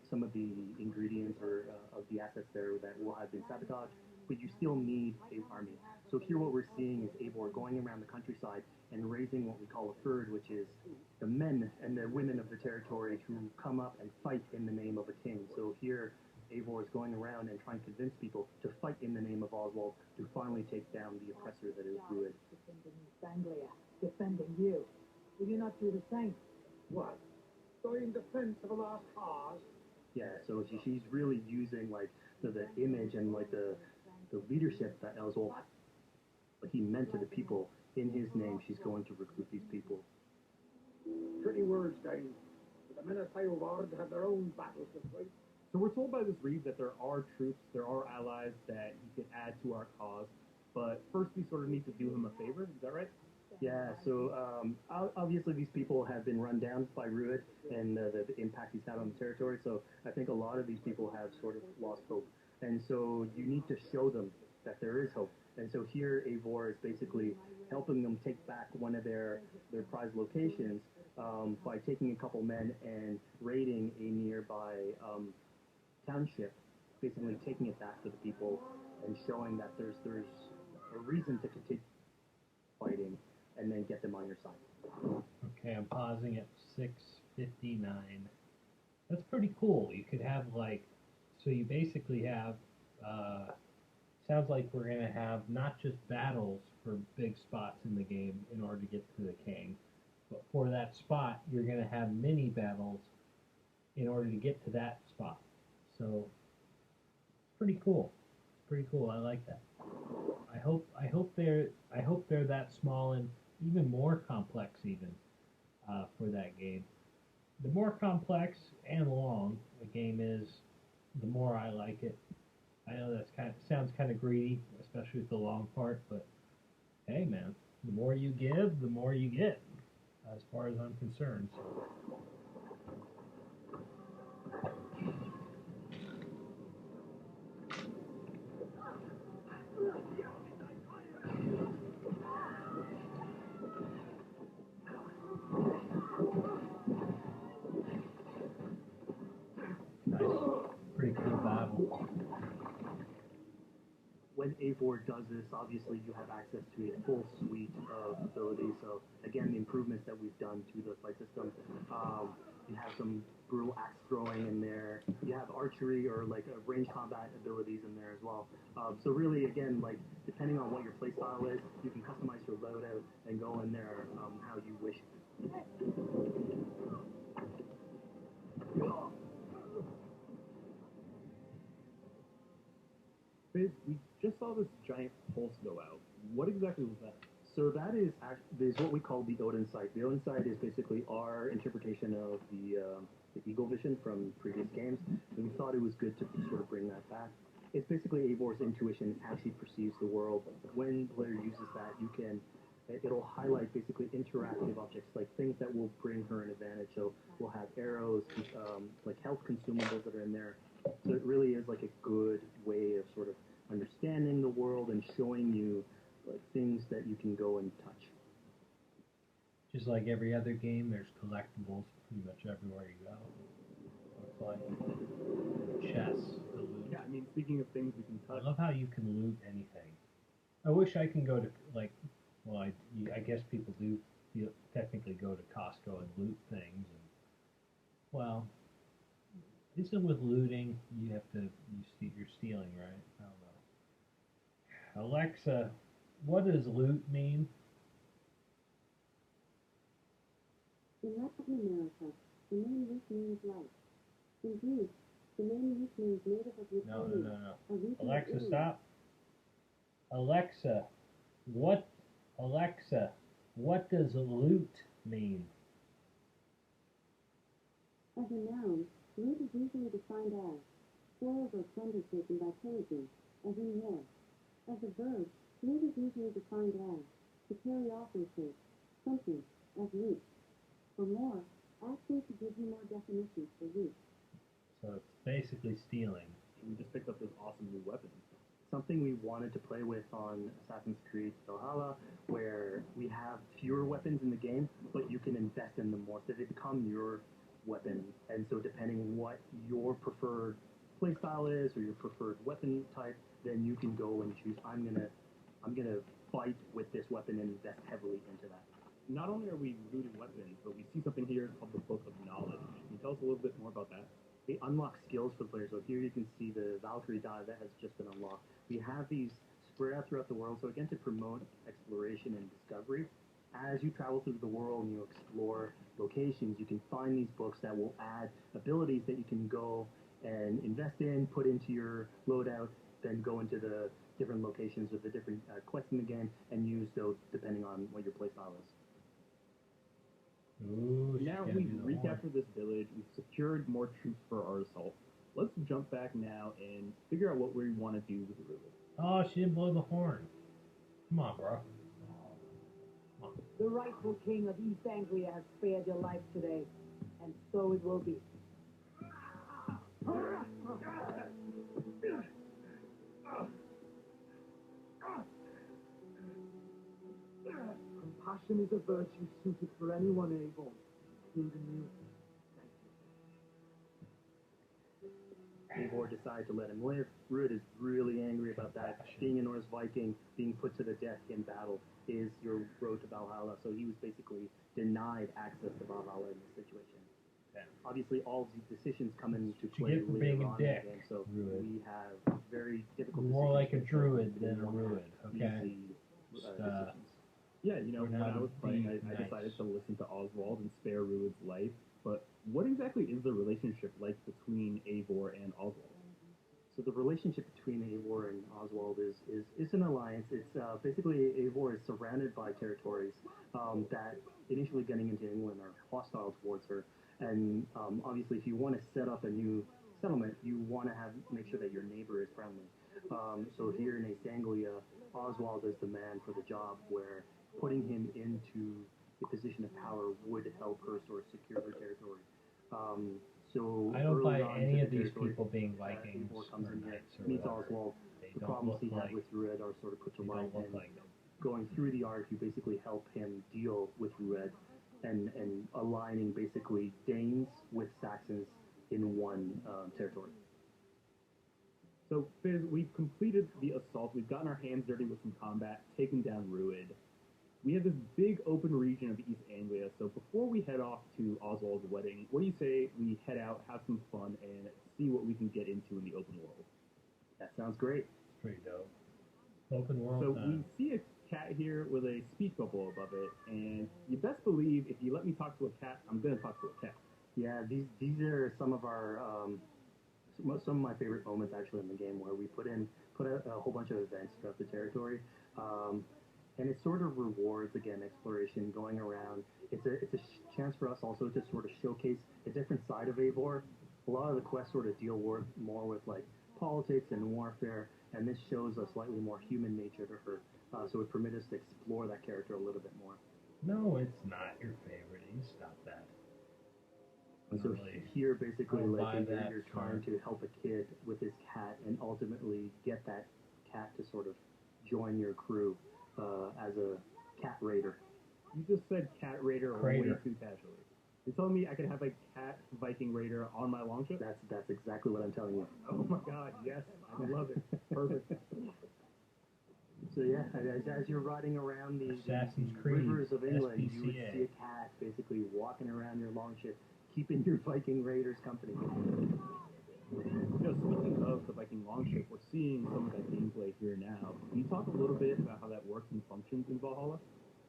some of the ingredients or of the assets there that will have been sabotaged, but you still need an army. So here what we're seeing is Eivor going around the countryside and raising what we call a third, which is the men and the women of the territory who come up and fight in the name of a king. So here Eivor is going around and trying to convince people to fight in the name of Oswald to finally take down the oppressor that is Druid. Defending East Anglia, defending you. Will you not do the same? What? So in defense of a lost cause? Yeah, so she's really using like the image and like the leadership that Oswald what he meant to the people in his name. She's going to recruit these people. Pretty words, Dane. But the men of Eivor have their own battles to fight. So we're told by this read that there are troops, there are allies that he could add to our cause, but first we sort of need to do him a favor. Is that right? Yeah, so obviously these people have been run down by Ruid and the impact he's had on the territory, so I think a lot of these people have sort of lost hope. And so you need to show them that there is hope. And so here Eivor is basically helping them take back one of their prized locations by taking a couple men and raiding a nearby township, basically taking it back to the people and showing that there's a reason to continue fighting and then get them on your side. Okay, I'm pausing at 6:59. That's pretty cool. You could have like, so you basically have, sounds like we're going to have not just battles for big spots in the game in order to get to the king, but for that spot, you're going to have mini battles in order to get to that spot. So, it's pretty cool. It's pretty cool. I like that. I hope they're that small and even more complex even for that game. The more complex and long a game is, the more I like it. I know that's sounds kind of greedy, especially with the long part, but hey, man, the more you give, the more you get, as far as I'm concerned. Nice, pretty cool battle. When Eivor does this, obviously you have access to a full suite of abilities. So again, the improvements that we've done to the fight system, you have some brutal axe throwing in there. You have archery or like range combat abilities in there as well. So really, again, like depending on what your playstyle is, you can customize your loadout and go in there how you wish. Biz, we just saw this giant pulse go out. What exactly was that? So that is what we call the Odin sight. The Odin sight is basically our interpretation of the eagle vision from previous games, and we thought it was good to sort of bring that back. It's basically Eivor's intuition, how she perceives the world. When the player uses that, it'll highlight basically interactive objects, like things that will bring her an advantage. So we'll have arrows, like health consumables that are in there. So it really is like a good way of sort of understanding the world and showing you like things that you can go and touch. Just like every other game, there's collectibles pretty much everywhere you go. Looks like chests to loot. Yeah, I mean, speaking of things we can touch. I love how you can loot anything. I wish I can go to like, well, I guess people do technically go to Costco and loot things. And, well, isn't with looting you're stealing, right? I don't know. Alexa, what does loot mean? In Latin America, the name root means life. In Greece, the name root means native of Lithuania. No. Alexa, stop. Alexa, what does loot mean? As a noun, loot is usually defined as spoils or plunder taken by pillaging, as in war. As a verb, loot is usually defined as to carry off or take, something, as loot. For more, ask me to give you more definitions for loot. So it's basically stealing. We just picked up this awesome new weapon. Something we wanted to play with on Assassin's Creed Valhalla, where we have fewer weapons in the game, but you can invest in them more, so they become your weapon. And so depending what your preferred playstyle is or your preferred weapon type, then you can go and choose, I'm gonna fight with this weapon and invest heavily into that. Not only are we looting weapons, but we see something here called the Book of Knowledge. Can you tell us a little bit more about that? They unlock skills for the players. So here you can see the Valkyrie die that has just been unlocked. We have these spread out throughout the world. So again, to promote exploration and discovery, as you travel through the world and you explore locations, you can find these books that will add abilities that you can go and invest in, put into your loadout, then go into the different locations with the different quests in the game and use those depending on what your playstyle is. Ooh, Now we've recaptured this village, we've secured more troops for our assault. Let's jump back now and figure out what we want to do with the river. Oh, she didn't blow the horn. Come on, bro. The rightful king of East Anglia has spared your life today, and so it will be. Compassion is a virtue suited for anyone able, including you. Eivor decided to let him live. Ruud is really angry about that. Being a Norse Viking, being put to the death in battle is your road to Valhalla. So he was basically denied access to Valhalla in this situation. Yeah. Obviously, all of these decisions come into You play get for being later a on in dick, the game. So Ruud. we have very difficult More like a decisions. druid than a ruid, okay? Easy, decisions. Yeah, you know, We're when not I was playing, I being decided nice. to listen to Oswald and spare Ruud's life. But what exactly is the relationship like between Eivor and Oswald? So the relationship between Eivor and Oswald is an alliance. It's basically Eivor is surrounded by territories that initially getting into England are hostile towards her. And obviously, if you want to set up a new settlement, you want to make sure that your neighbor is friendly. So here in East Anglia, Oswald is the man for the job, where putting him into a position of power would help her sort of secure her territory. So I don't early buy on any into of the these territory, people being Vikings Eivor comes or in here, knights or meets whatever. Oswald. They The don't problems look he had like, with Rued are sort of put to they light, don't look and like them. going through the arc, you basically help him deal with Rued and aligning basically Danes with Saxons in one territory. So, Fizz, we've completed the assault. We've gotten our hands dirty with some combat, taken down Ruud. We have this big open region of East Anglia. So before we head off to Oswald's wedding, what do you say we head out, have some fun, and see what we can get into in the open world? That sounds great. It's pretty dope. Open world So time. we see a cat here with a speech bubble above it, and you best believe if you let me talk to a cat, I'm going to talk to a cat. Yeah, these are some of our some of my favorite moments actually in the game, where we put out a whole bunch of events throughout the territory, and it sort of rewards again exploration, going around. It's a chance for us also to sort of showcase a different side of Eivor. A lot of the quests sort of deal more with like politics and warfare, and this shows a slightly more human nature to her. So it permits us to explore that character a little bit more. No, it's not your favorite. You stop that. And so Really here, basically, don't like buy that, you're trying to help a kid with his cat, and ultimately get that cat to sort of join your crew as a cat raider. You just said cat raider Crater. way too casually. You're telling me I could have a cat Viking raider on my longship? That's exactly what I'm telling you. Oh my god, yes, I love it. Perfect. So yeah, as you're riding around the Assassin's Creed, rivers of England, you would SPCA. see a cat basically walking around your longship, keeping your Viking raiders company. You know, speaking of the Viking longship, we're seeing some of that gameplay here now. Can you talk a little bit about how that works and functions in Valhalla?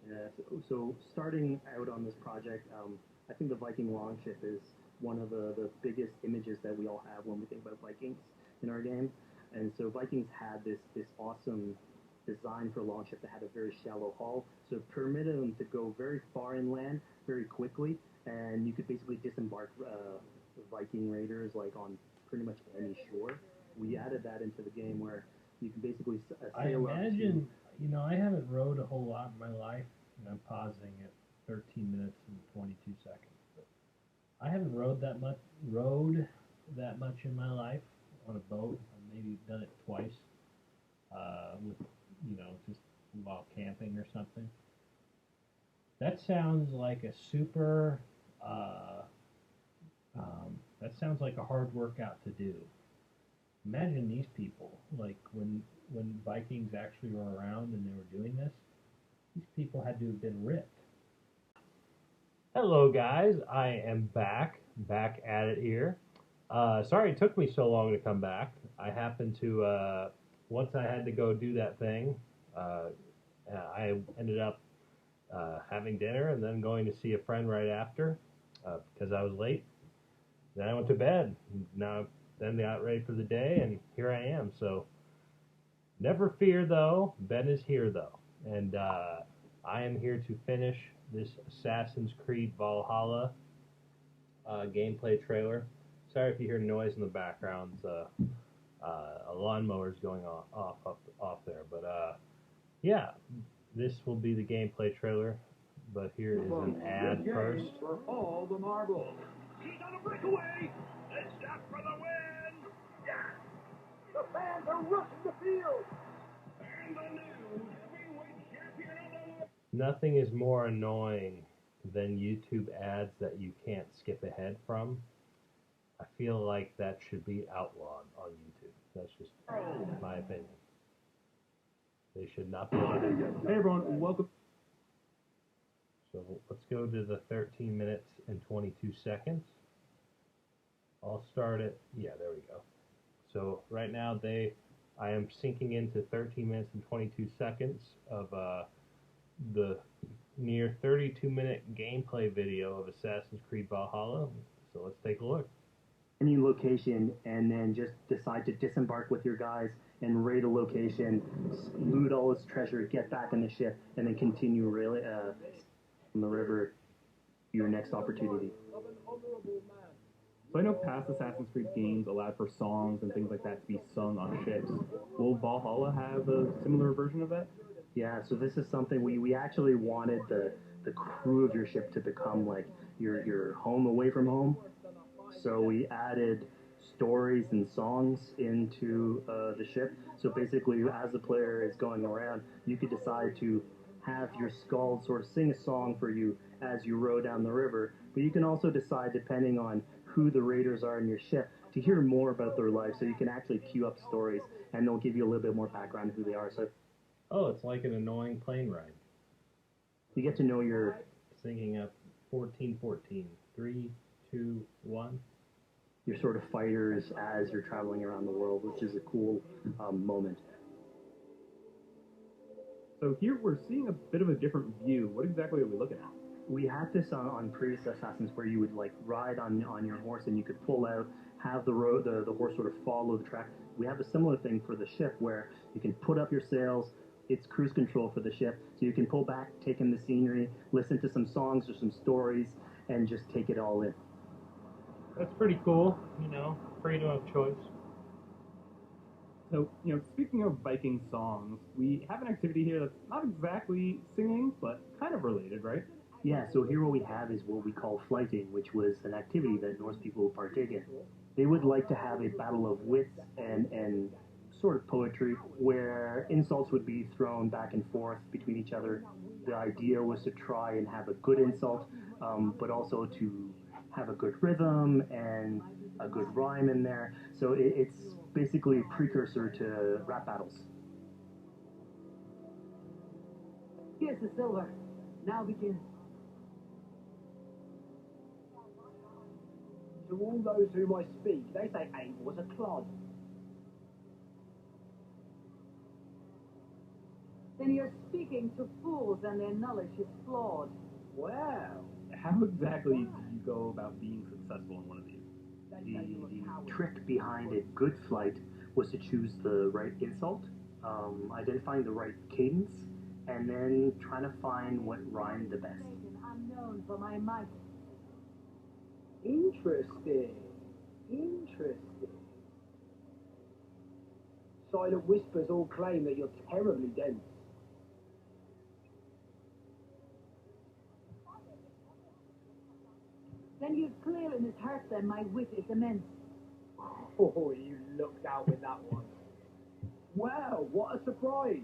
Yeah, so starting out on this project, I think the Viking longship is one of the biggest images that we all have when we think about Vikings in our game. And so Vikings had this awesome design for a longship that had a very shallow hull, so it permitted them to go very far inland very quickly, and you could basically disembark Viking raiders like on pretty much any shore. We added that into the game where you can basically I sail up imagine, I haven't rode a whole lot in my life, and I'm pausing at 13 minutes and 22 seconds. But I haven't rode that much in my life on a boat. I've maybe done it twice, with, just while camping or something. That sounds like a super That sounds like a hard workout to do. Imagine these people, like when Vikings actually were around and they were doing this, these people had to have been ripped. Hello guys, I am back at it here. Sorry it took me so long to come back. I happened to, once I had to go do that thing, I ended up having dinner and then going to see a friend right after because I was late. Then I went to bed. Now, then they got ready for the day, and here I am. So, never fear though. Ben is here though, and I am here to finish this Assassin's Creed Valhalla gameplay trailer. Sorry if you hear noise in the background. A lawnmower's going off there, but yeah, this will be the gameplay trailer. But here is an ad first. For all the marbles. He's on a breakaway. Let's stop for the win. Yeah. The fans are rushing the field. And the new heavyweight champion of the world. Nothing is more annoying than YouTube ads that you can't skip ahead from. I feel like that should be outlawed on YouTube. That's just my opinion. They should not be allowed. Hey everyone, welcome. So let's go to the 13 minutes and 22 seconds. I'll start it. Yeah, there we go. So right now I am syncing into 13 minutes and 22 seconds of the near 32-minute gameplay video of Assassin's Creed Valhalla. So let's take a look. Any location and then just decide to disembark with your guys and raid a location, loot all its treasure, get back in the ship, and then continue really on the river your next opportunity. So I know past Assassin's Creed games allowed for songs and things like that to be sung on ships. Will Valhalla have a similar version of that? Yeah, so this is something we actually wanted the crew of your ship to become like your home away from home. So we added stories and songs into the ship. So basically, as the player is going around, you could decide to have your skald sort of sing a song for you as you row down the river. But you can also decide, depending on who the raiders are in your ship, to hear more about their life. So you can actually queue up stories, and they'll give you a little bit more background on who they are. So Oh, it's like an annoying plane ride. you get to know your... Singing up 14-14. 3, 2, 1. your sort of fighters as you're traveling around the world, which is a cool moment. So here we're seeing a bit of a different view. What exactly are we looking at? We had this on previous Assassins where you would like ride on your horse and you could pull out, have the horse sort of follow the track. We have a similar thing for the ship where you can put up your sails. It's cruise control for the ship, so you can pull back, take in the scenery, listen to some songs or some stories, and just take it all in. That's pretty cool, freedom of choice. So, speaking of Viking songs, we have an activity here that's not exactly singing, but kind of related, right? Yeah, so here what we have is what we call flighting, which was an activity that Norse people partake in. They would like to have a battle of wits and sort of poetry where insults would be thrown back and forth between each other. The idea was to try and have a good insult, but also to have a good rhythm and a good rhyme in there. So it's basically a precursor to rap battles. Here's the silver. Now begin. To all those whom I speak, they say Abel was a clod. Then you're speaking to fools and their knowledge is flawed. Wow. How exactly do you go about being successful in one of these? The trick behind a good flight was to choose the right insult, identifying the right cadence, and then trying to find what rhymed the best. I'm known for my might. Interesting. Silent whispers all claim that you're terribly dense. Then you've clear in his heart then my wit is immense. Oh, you looked out with that one. Wow, what a surprise.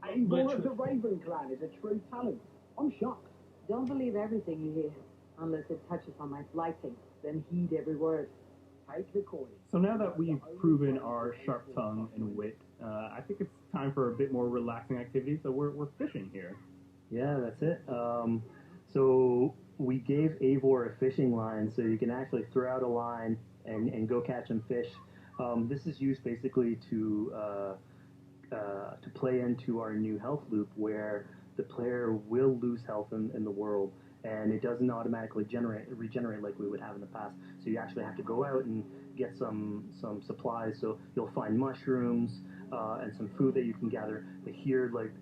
Abel of the Raven Clan is a true talent. I'm shocked. Don't believe everything you hear, unless it touches on my flighting. Then heed every word. Take the coin. So now that we've proven our sharp tongue and wit, I think it's time for a bit more relaxing activity. So we're fishing here. Yeah, that's it. So we gave Eivor a fishing line, so you can actually throw out a line and go catch some fish. This is used basically to play into our new health loop, where the player will lose health in the world, and it doesn't automatically regenerate like we would have in the past. So you actually have to go out and get some supplies. So you'll find mushrooms and some food that you can gather. But here, like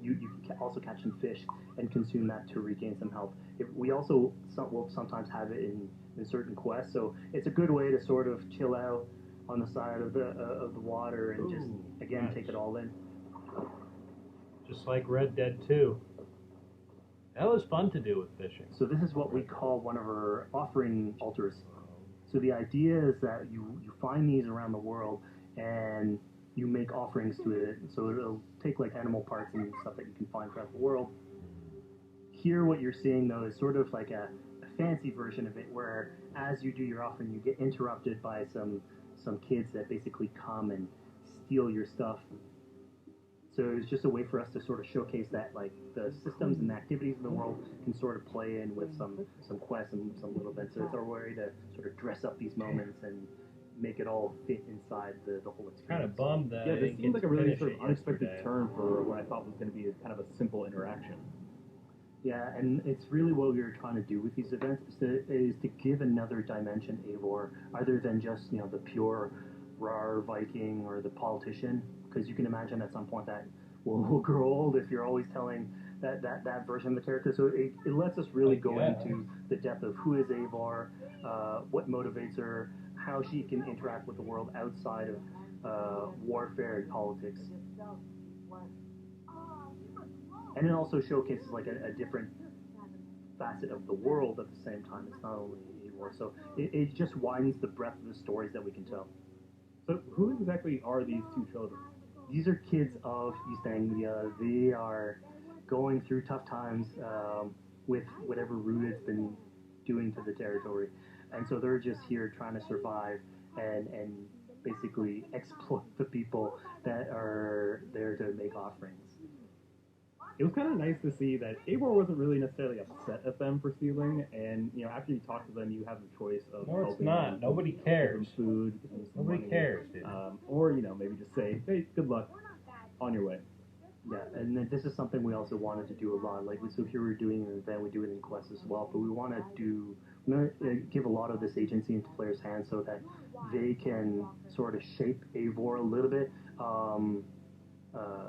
you can also catch some fish and consume that to regain some health. We also will sometimes have it in certain quests. So it's a good way to sort of chill out on the side of the water and just again take it all in. Just like Red Dead 2. That was fun to do with fishing. So this is what we call one of our offering altars. So the idea is that you find these around the world and you make offerings to it. So it'll take like animal parts and stuff that you can find throughout the world. Here what you're seeing though is sort of like a fancy version of it, where as you do your offering you get interrupted by some kids that basically come and steal your stuff. So it's just a way for us to sort of showcase that like the systems and the activities in the world can sort of play in with some quests and some little bits. So it's our way to sort of dress up these moments and make it all fit inside the whole experience. Kind of bummed that. Yeah, I this didn't seemed get like a to really finish sort of it unexpected yesterday. turn for what I thought was going to be kind of a simple interaction. Yeah, and it's really what we were trying to do with these events is to give another dimension Eivor, other than just the pure rar Viking or the politician, because you can imagine at some point that will grow old if you're always telling that version of the character. So it lets us really go into the depth of who is Eivor, what motivates her, how she can interact with the world outside of warfare and politics. And it also showcases like a different facet of the world at the same time. It's not only Eivor, so it just widens the breadth of the stories that we can tell. So who exactly are these two children? These are kids of East Anglia. They are going through tough times with whatever Rued's been doing to the territory. And so they're just here trying to survive and basically exploit the people that are there to make offerings. It was kind of nice to see that Eivor wasn't really necessarily upset at them for stealing, and after you talk to them, you have the choice of No, it's helping not. them, Nobody give cares. them food, give them some Nobody money, cares, dude. or maybe just say, hey, good luck, on your way. Yeah, and then this is something we also wanted to do a lot. Like, so here we're doing an event, we do it in quests as well, but we want to give a lot of this agency into players' hands so that they can sort of shape Eivor a little bit.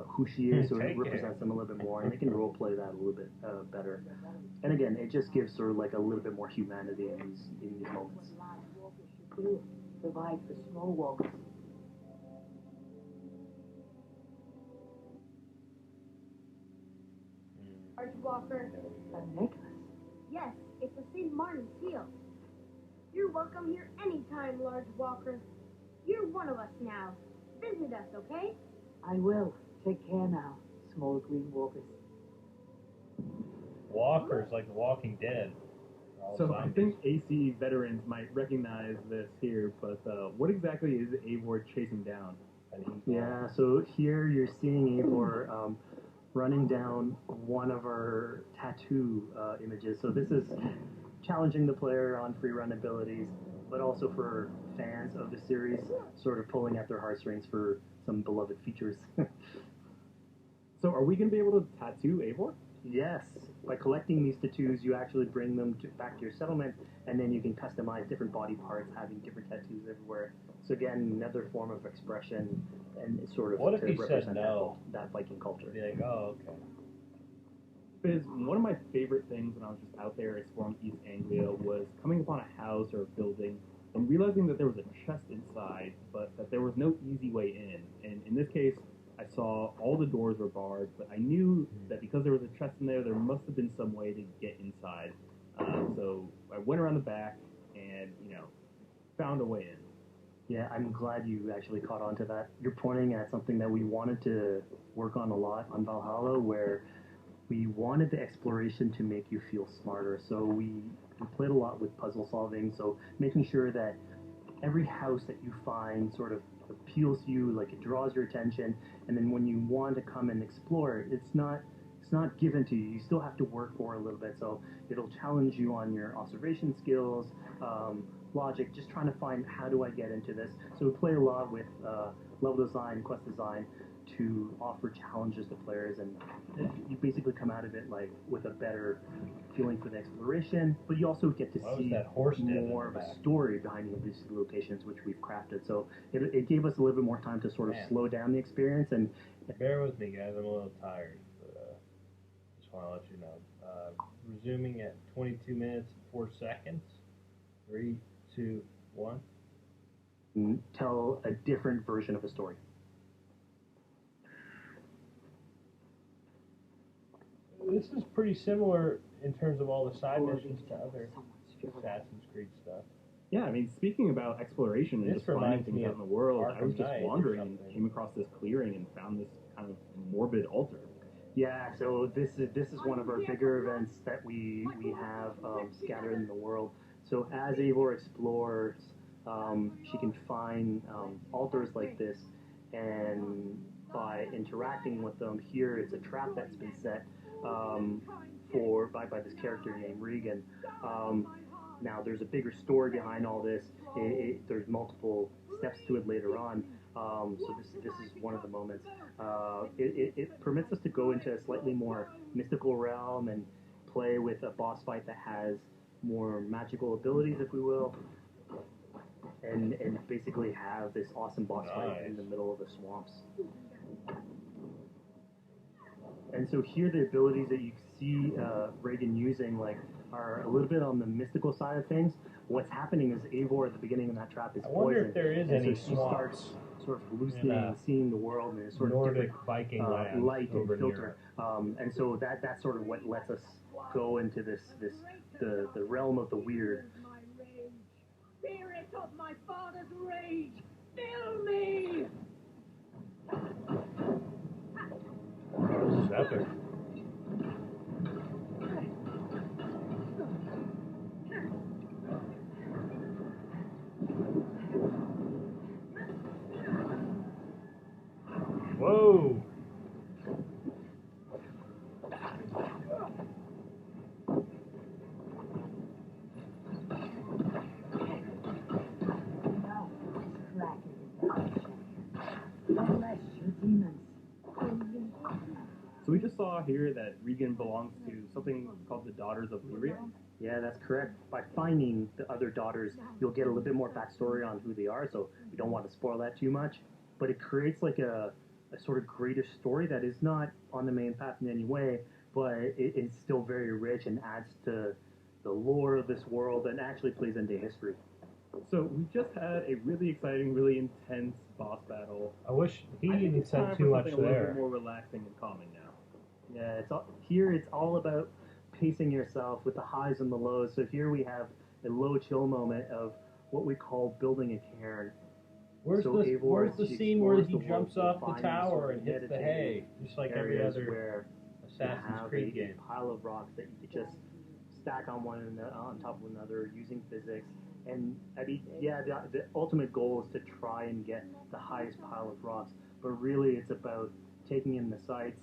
Who she is, so it represents them a little bit more, and they can role play that a little bit better. And again, it just gives her like a little bit more humanity in these moments. Provide for small walkers. Large Walker. A necklace. Yes, it's a St. Martin seal. You're welcome here anytime, Large Walker. You're one of us now. Visit us, okay? I will. Take care now, small green walkers. Walkers like The Walking Dead. All So zombies. I think AC veterans might recognize this here, but what exactly is Eivor chasing down? Yeah, so here you're seeing Eivor running down one of our tattoo images. So this is challenging the player on free run abilities, but also for fans of the series, sort of pulling at their heartstrings for some beloved features. So are we going to be able to tattoo Eivor? Yes, by collecting these tattoos, you actually bring them back to your settlement, and then you can customize different body parts, having different tattoos everywhere. So again, another form of expression, and it's sort of What if to he said represent no? that Viking culture. Be like, oh, okay. Because one of my favorite things when I was just out there exploring East Anglia was coming upon a house or a building and realizing that there was a chest inside, but that there was no easy way in. And in this case, I saw all the doors were barred, but I knew that because there was a chest in there must have been some way to get inside. So I went around the back and, found a way in. Yeah, I'm glad you actually caught on to that. You're pointing at something that we wanted to work on a lot on Valhalla, where we wanted the exploration to make you feel smarter. So we played a lot with puzzle solving, so making sure that every house that you find sort of appeals to you, like it draws your attention, and then when you want to come and explore, it's not given to you. You still have to work for it a little bit. So it'll challenge you on your observation skills, logic, just trying to find how do I get into this. So we play a lot with level design, quest design, to offer challenges to players, and you basically come out of it like with a better feeling for the exploration, but you also get to see more of a story behind these locations, which we've crafted. So it gave us a little bit more time to sort of slow down the experience. And bear with me, guys. I'm a little tired, but just want to let you know. Resuming at 22 minutes and 4 seconds. 3, 2, 1. Tell a different version of a story. This is pretty similar in terms of all the side missions to other Assassin's Creed stuff. Yeah, I mean, speaking about exploration and just finding things out in the world, I was just wandering and came across this clearing and found this kind of morbid altar. Yeah, so this is one of our bigger events that we have scattered in the world. So as Eivor explores, she can find altars like this, and by interacting with them, here it's a trap that's been set by this character named Regan. Now there's a bigger story behind all this. There's multiple steps to it later on. So this is one of the moments. It permits us to go into a slightly more mystical realm and play with a boss fight that has more magical abilities, if we will, and basically have this awesome boss fight in the middle of the swamps. And so here the abilities that you see Reagan using are a little bit on the mystical side of things. What's happening is Eivor at the beginning of that trap is poisoned. I wonder if there is any so she starts sort of hallucinating, seeing the world in a sort of different Viking light and filter. And so that's sort of what lets us go into the realm of the weird. Spirit of my father's rage, fill me! This is epic. Whoa! So we just saw here that Regan belongs to something called the Daughters of Lyria. Yeah, that's correct. By finding the other daughters, you'll get a little bit more backstory on who they are, so we don't want to spoil that too much. But it creates like a sort of greater story that is not on the main path in any way, but it's still very rich and adds to the lore of this world and actually plays into history. So we just had a really exciting, really intense boss battle. I wish he I think didn't it's time said for too much something a little bit there. more relaxing and calming now. Yeah, it's all about pacing yourself with the highs and the lows. So here we have a low chill moment of what we call building a cairn. Where's the scene where he jumps off the tower and hits the hay, just like every other Assassin's Creed game? A pile of rocks that you could just stack on top of another using physics. And I mean, yeah, the ultimate goal is to try and get the highest pile of rocks, but really it's about taking in the sights,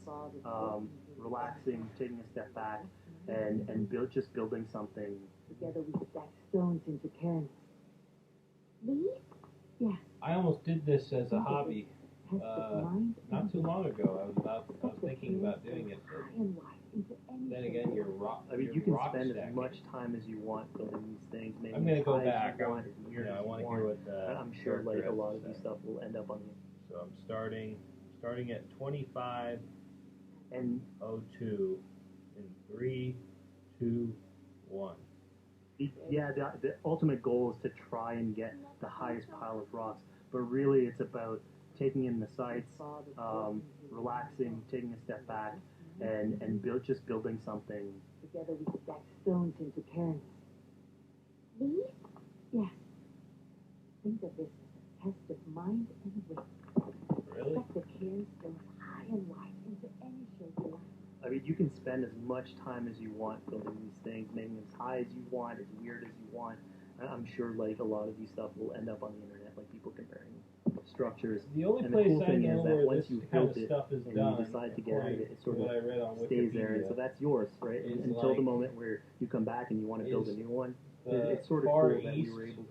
relaxing, taking a step back, and just building something. Together we stack stones into cairns. These? Yes. I almost did this as a hobby not too long ago. I was thinking about doing it, but then again, you can spend as much time as you want building these things. I'm going to go back. I want to hear what I'm sure like a lot of these stuff will end up on you. So I'm starting at 25 and 02 in 3, 2, 1. Yeah, the ultimate goal is to try and get the highest pile of rocks, but really it's about taking in the sights, relaxing, taking a step back, and just building something. Together we stack stones into cairns. These? Yes. Think of this as a test of mind and will. Really? Stack the cairn stones high and wide into any shape you like. I mean, you can spend as much time as you want building these things, making them as high as you want, as weird as you want, I'm sure like a lot of these stuff will end up on the internet, like people comparing structures. The only And place the cool I thing know is that where once this you've kind built of it stuff is and done, you decide to get out of according it, it to sort what of I read on stays there, and Wikipedia, so that's yours, right? is Until the like- moment where you come back and you want to build a is new one. the It's sort of Far cool that we East, were able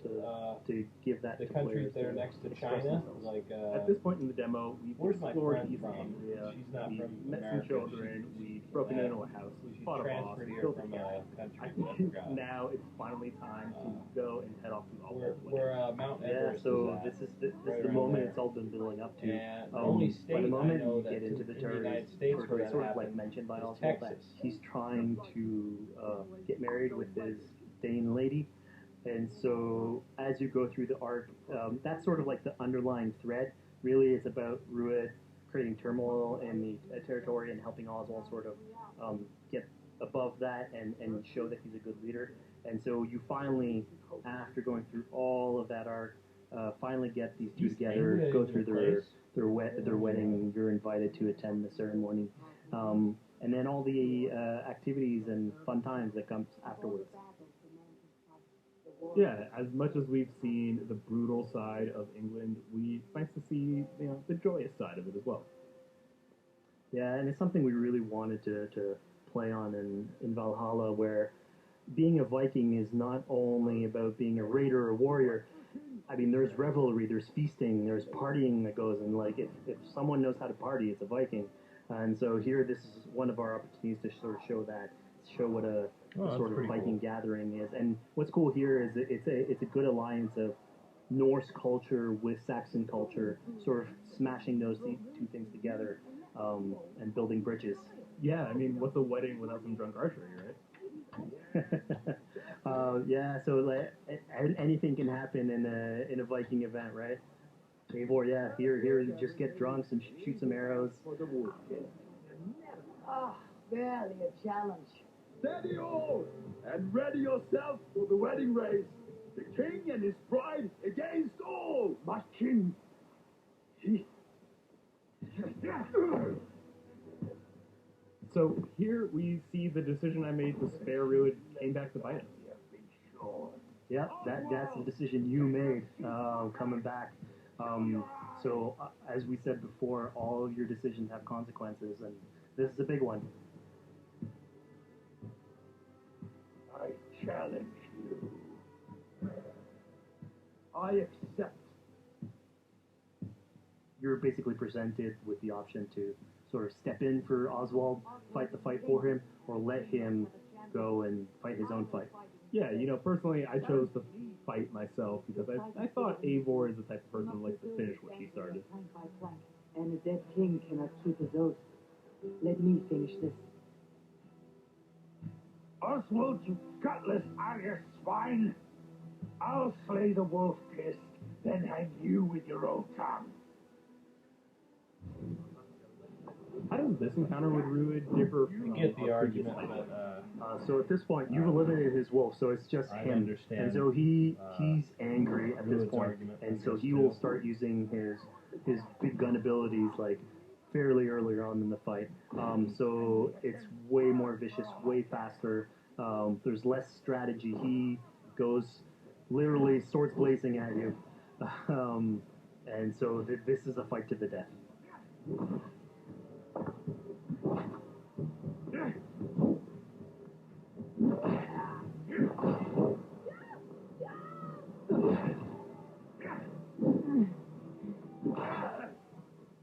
to give that the to countries players that are to next to express China, themselves. like At this point in the demo, we've where's my explored friend East from? Anglia. She's not We from met America. some children. We've broken into a house. She Fought a boss. transferred here Built a from cat. a country I that I think forgot. now it's finally time to go and head off to Oswald. Where Mount Yeah, Everest so is at, this is right the around moment there. it's all been building up to. And the only By state the moment I know you that get into the in the United territory, States where territory that sort of like happened mentioned by is Oswald that Texas. he's trying to get married with his Dane lady. And so as you go through the arc, that's sort of like the underlying thread. Really, it's about Rued creating turmoil in the territory and helping Oswald sort of get above that and show that he's a good leader. And so you finally, after going through all of that arc, finally get these two East together, Anglia go is through your their wedding. You're invited to attend the ceremony, and then all the activities and fun times that comes afterwards. Yeah, as much as we've seen the brutal side of England, it's nice to see the joyous side of it as well. Yeah, and it's something we really wanted to play on in Valhalla, where being a Viking is not only about being a raider or warrior. I mean, there's revelry, there's feasting, there's partying that goes, and like if someone knows how to party, it's a Viking. And so here, this is one of our opportunities to sort of show what a sort of Viking gathering is. And what's cool here is it's a good alliance of Norse culture with Saxon culture, sort of smashing those two things together and building bridges. Yeah, I mean, what's a wedding without some drunk archery, right? Yeah, so like anything can happen in a Viking event, right? Eivor, yeah, here, you just get drunks and shoot some arrows. Ah, barely a challenge. Steady all, and ready yourself for the wedding race. The king and his bride against all. My king. So here we see the decision I made to spare Rued came back to bite us. Yeah, that's the decision you made coming back. So as we said before, all of your decisions have consequences, and this is a big one. I challenge you. I accept. You're basically presented with the option to sort of step in for Oswald, fight the fight for him, or let him go and fight his own fight. Yeah, personally, I chose to fight myself because I thought Eivor is the type of person who likes to finish what she started. Plank by plank, and a dead king cannot keep his oath. Let me finish this. Oswald, you gutless Irish swine! I'll slay the wolf kissed, then hang you with your own tongue. How does this encounter with Rued differ from I get the our previous argument, fight? but So at this point, you've eliminated his wolf, so it's just I him. understand, And so he's angry at this Rued's point, argument and was so just he will start using his big gun abilities like fairly early on in the fight. So it's way more vicious, way faster. There's less strategy. He goes literally swords blazing at you, and so this is a fight to the death.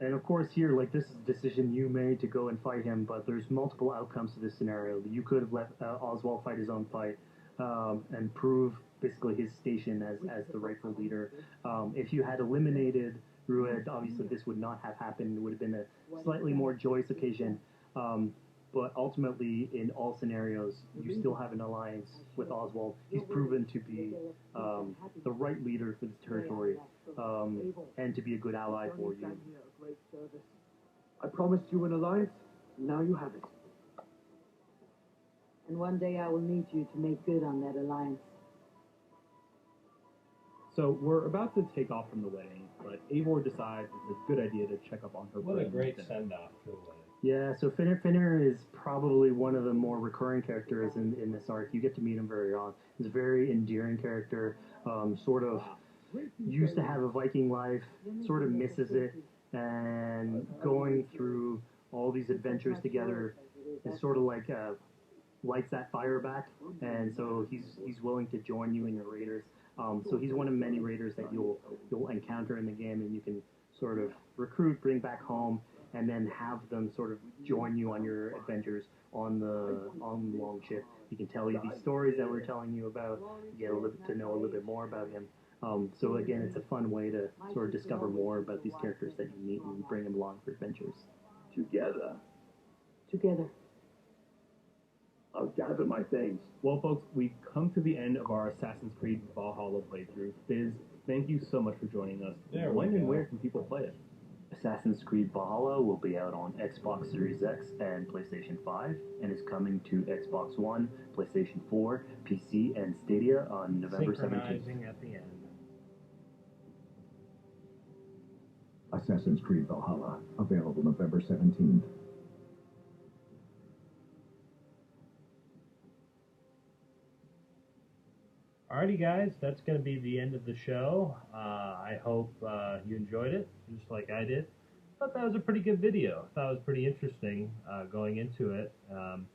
And of course, here, like, this is a decision you made to go and fight him, but there's multiple outcomes to this scenario. You could have let Oswald fight his own fight and prove basically his station as the rightful leader. If you had eliminated Rued, obviously this would not have happened. It would have been a slightly more joyous occasion. But ultimately, in all scenarios, you still have an alliance with Oswald. He's proven to be the right leader for this territory and to be a good ally for you. I promised you an alliance, and now you have it. And one day I will need you to make good on that alliance. So we're about to take off from the wedding, but Eivor decides it's a good idea to check up on her. what a brother great instead. send-off to a wedding. Yeah, so Finner is probably one of the more recurring characters in this arc. You get to meet him very often. He's a very endearing character, sort of used to have a Viking life, sort of misses it, and going through all these adventures together is sort of like lights that fire back, and so he's willing to join you in your raiders. So he's one of many raiders that you'll encounter in the game, and you can sort of recruit, bring back home, and then have them sort of join you on your adventures on the long ship. He can tell you these stories that we're telling you about. You get to know a little bit more about him. So again, it's a fun way to sort of discover more about these characters that you meet and bring them along for adventures. Together, Together. I'll gather my things. Well, folks, we've come to the end of our Assassin's Creed Valhalla playthrough. Biz, thank you so much for joining us. There we When and go. where can people play it? Assassin's Creed Valhalla will be out on Xbox Series X and PlayStation 5, and is coming to Xbox One, PlayStation 4, PC, and Stadia on November 17th. Synchronizing at the end. Assassin's Creed Valhalla, available November 17th. Alrighty, guys, that's going to be the end of the show. I hope you enjoyed it, just like I did. I thought that was a pretty good video. I thought it was pretty interesting going into it, and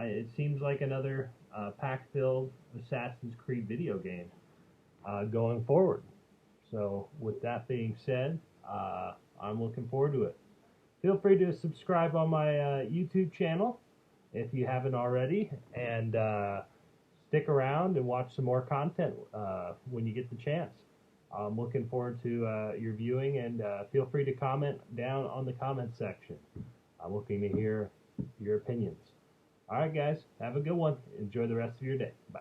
it seems like another pack-filled Assassin's Creed video game going forward. So, with that being said, I'm looking forward to it. Feel free to subscribe on my YouTube channel if you haven't already, and stick around and watch some more content when you get the chance. I'm looking forward to your viewing, and feel free to comment down on the comment section. I'm looking to hear your opinions. All right, guys, have a good one. Enjoy the rest of your day. Bye.